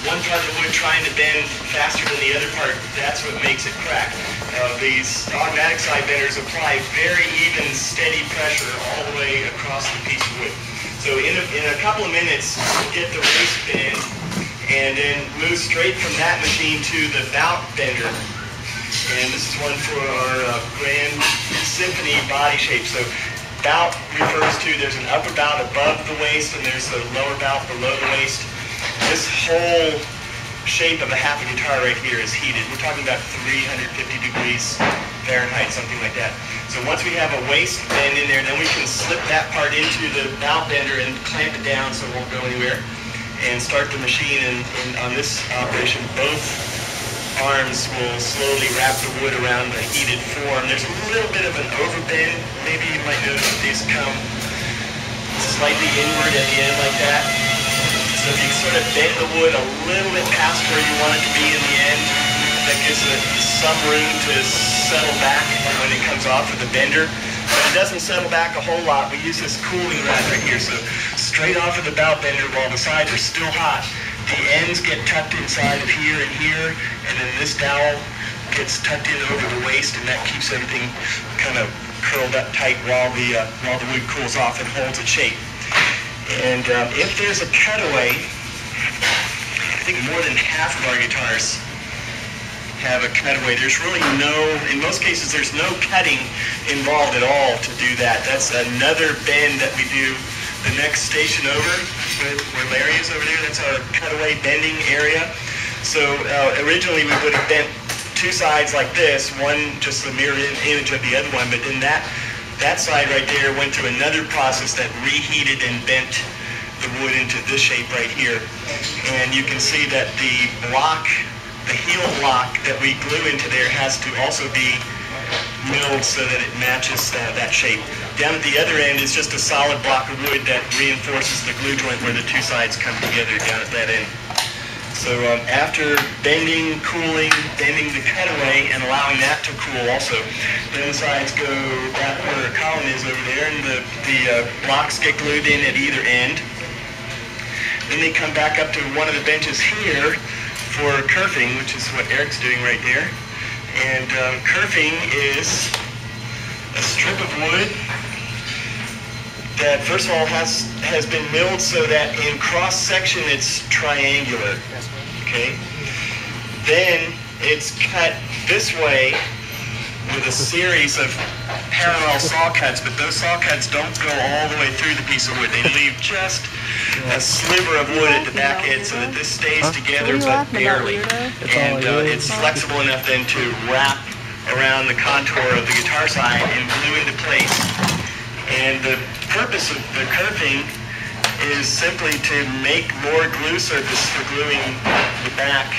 one part of the wood trying to bend faster than the other part. That's what makes it crack. These automatic side benders apply very even, steady pressure all the way across the piece of wood. So in a couple of minutes, we'll get the waist bend and then move straight from that machine to the bout bender. And this is one for our Grand Symphony body shape. So bout refers to, there's an upper bout above the waist and there's a lower bout below the waist. This whole shape of a half a guitar right here is heated. We're talking about 350 degrees Fahrenheit, something like that. So once we have a waist bend in there, then we can slip that part into the bout bender and clamp it down so it won't go anywhere, and start the machine. And on this operation, both arms will slowly wrap the wood around the heated form. There's a little bit of an overbend. Maybe you might notice that these come slightly inward at the end like that. So if you sort of bend the wood a little bit past where you want it to be in the end, that gives it some room to settle back when it comes off of the bender. But it doesn't settle back a whole lot. We use this cooling rod right here. So straight off of the bout bender while the sides are still hot, the ends get tucked inside of here and here, and then this dowel gets tucked in over the waist, and that keeps everything kind of curled up tight while the wood cools off and holds its shape. And if there's a cutaway, I think more than half of our guitars have a cutaway. There's really in most cases, there's no cutting involved at all to do that. That's another bend that we do the next station over, where Larry is over there. That's our cutaway bending area. So originally we would have bent 2 sides like this, one just the mirror image of the other one, but then that side right there went through another process that reheated and bent the wood into this shape right here. And you can see that the heel block that we glue into there has to also be milled so that it matches that shape. Down at the other end is just a solid block of wood that reinforces the glue joint where the two sides come together down at that end. So after bending, cooling, bending the cutaway, and allowing that to cool also, then the sides go back where the column is over there, and the blocks get glued in at either end. Then they come back up to one of the benches here for kerfing, which is what Eric's doing right there. And kerfing is a strip of wood that first of all has been milled so that in cross section it's triangular. Okay. Then it's cut this way with a series of parallel saw cuts, but those saw cuts don't go all the way through the piece of wood. They leave just a sliver of wood at the back end so that this stays together but barely. And it's flexible enough then to wrap around the contour of the guitar side and glue into place. And the purpose of the kerfing is simply to make more glue surface for gluing the back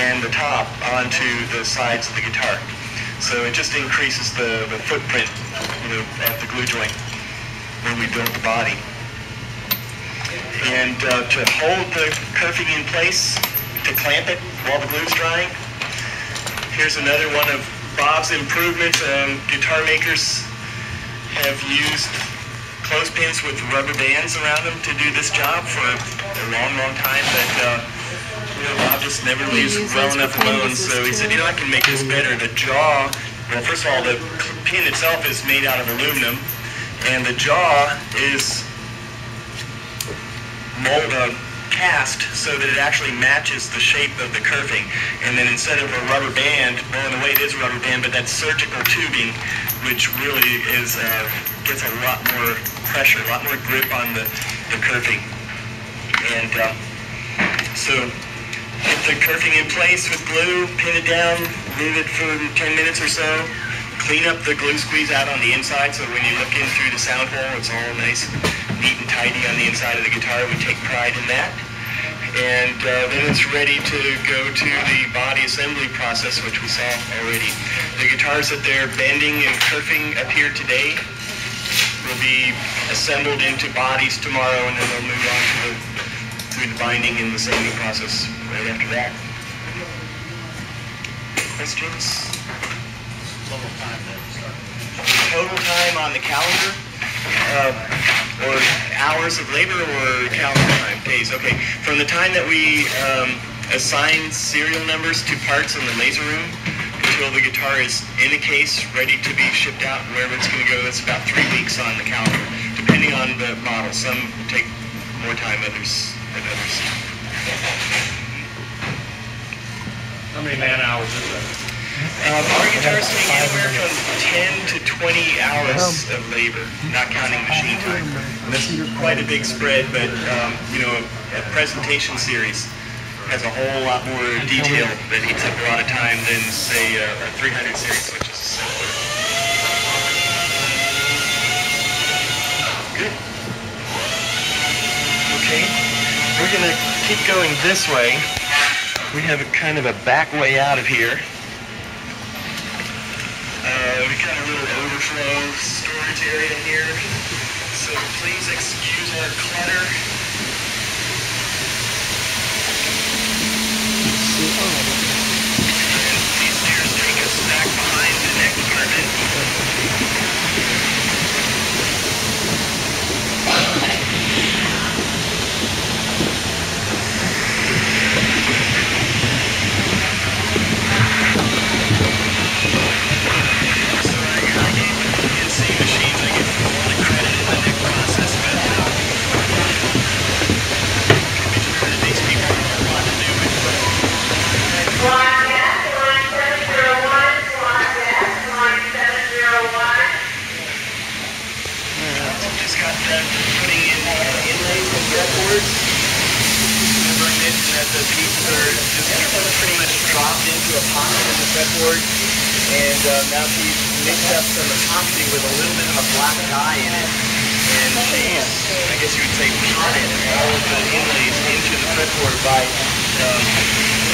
and the top onto the sides of the guitar. So it just increases the footprint, of the glue joint when we build the body. And to hold the kerfing in place, to clamp it while the glue's drying, here's another one of Bob's improvements. Guitar makers have used clothespins with rubber bands around them to do this job for a long, long time, but Bob just never leaves well enough alone, so he said, I can make this better. The jaw, well, first of all, the pin itself is made out of aluminum, and the jaw is cast so that it actually matches the shape of the kerfing. And then instead of a rubber band, well, in a way it is a rubber band, but that's surgical tubing, which really is gets a lot more pressure, a lot more grip on the kerfing. And so get the kerfing in place with glue, pin it down, leave it for 10 minutes or so, clean up the glue squeeze out on the inside so when you look in through the sound hole, it's all nice, neat and tidy on the inside of the guitar. We take pride in that. And then it's ready to go to the body assembly process, which we saw already. The guitars that they're bending and kerfing up here today will be assembled into bodies tomorrow, and then they'll move on to through the binding and the sanding process right after that. Questions? Total time on the calendar, or hours of labor, or calendar time, days. Okay, from the time that we assign serial numbers to parts in the laser room until the guitar is in a case, ready to be shipped out wherever it's going to go, that's about 3 weeks on the calendar, depending on the model. Some take more time than others. How many man hours is that? Our guitars take anywhere from 10 to 20 hours of labor, not counting machine time. And that's quite a big spread, but a presentation series has a whole lot more detail that eats up a lot of time than, say, a 300 series, which is simpler. Good. Okay, we're going to keep going this way. We have a kind of a back way out of here. We got a little overflow storage area here, so please excuse our clutter. And these stairs take us back behind the neck compartment. Putting in inlays and fretboards. Remember I mentioned that the pieces are just pretty much dropped into a pocket in the fretboard. And now she's mixed up some epoxy with a little bit of a black dye in it. And she's, I guess you would say, potted all of the inlays into the fretboard by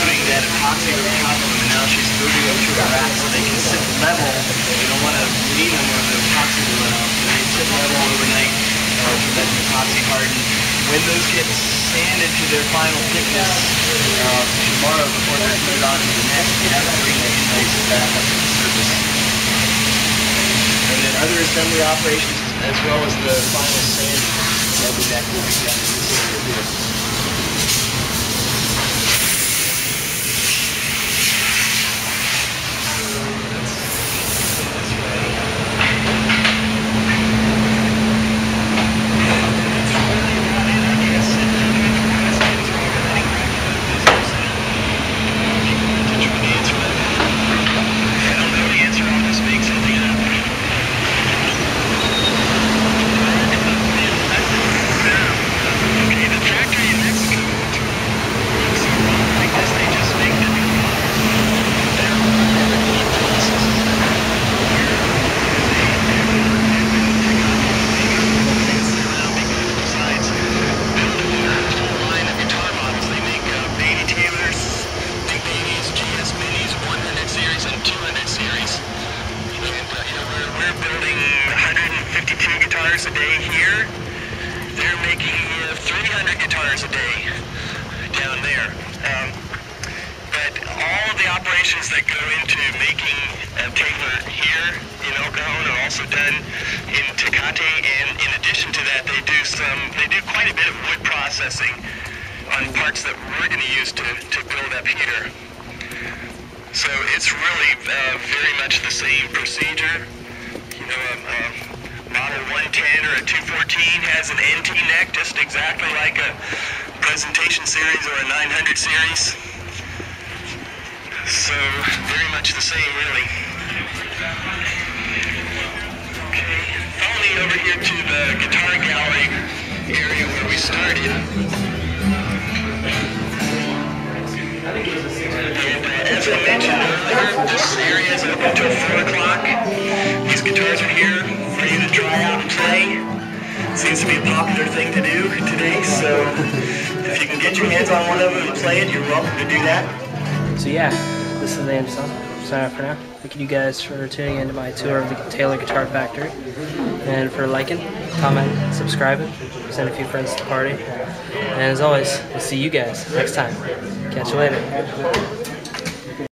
putting that epoxy over top of them. And now now. She's moving them to a rack so they can sit level. We don't want to lean them or the epoxy will run off. So they sit level overnight to let the epoxy harden. When those get sanded to their final thickness, tomorrow before they're put it on to the neck, we have to bring that nice back up to the surface. And then other assembly operations as well as the final sanding of the neck will be done in this area here. A day here. They're making 300 guitars a day down there. But all of the operations that go into making a Taylor here in El Cajon are also done in Tecate, and in addition to that, they do quite a bit of wood processing on parts that we're going to use to build up here. So it's really very much the same procedure. You know, Model 110 or a 214 has an NT neck, just exactly like a presentation series or a 900 series. So, very much the same, really. Okay, follow me over here to the guitar gallery area where we started. And as I mentioned earlier, this area is open until 4 o'clock. These guitars are here for you to try out and play. Seems to be a popular thing to do today, so if you can get your hands on one of them and play it, you're welcome to do that. So yeah, this is TheAndySan. Sign off for now. Thank you guys for tuning into my tour of the Taylor Guitar Factory, and for liking, comment, subscribing, send a few friends to the party. And as always, we'll see you guys next time. Catch you later.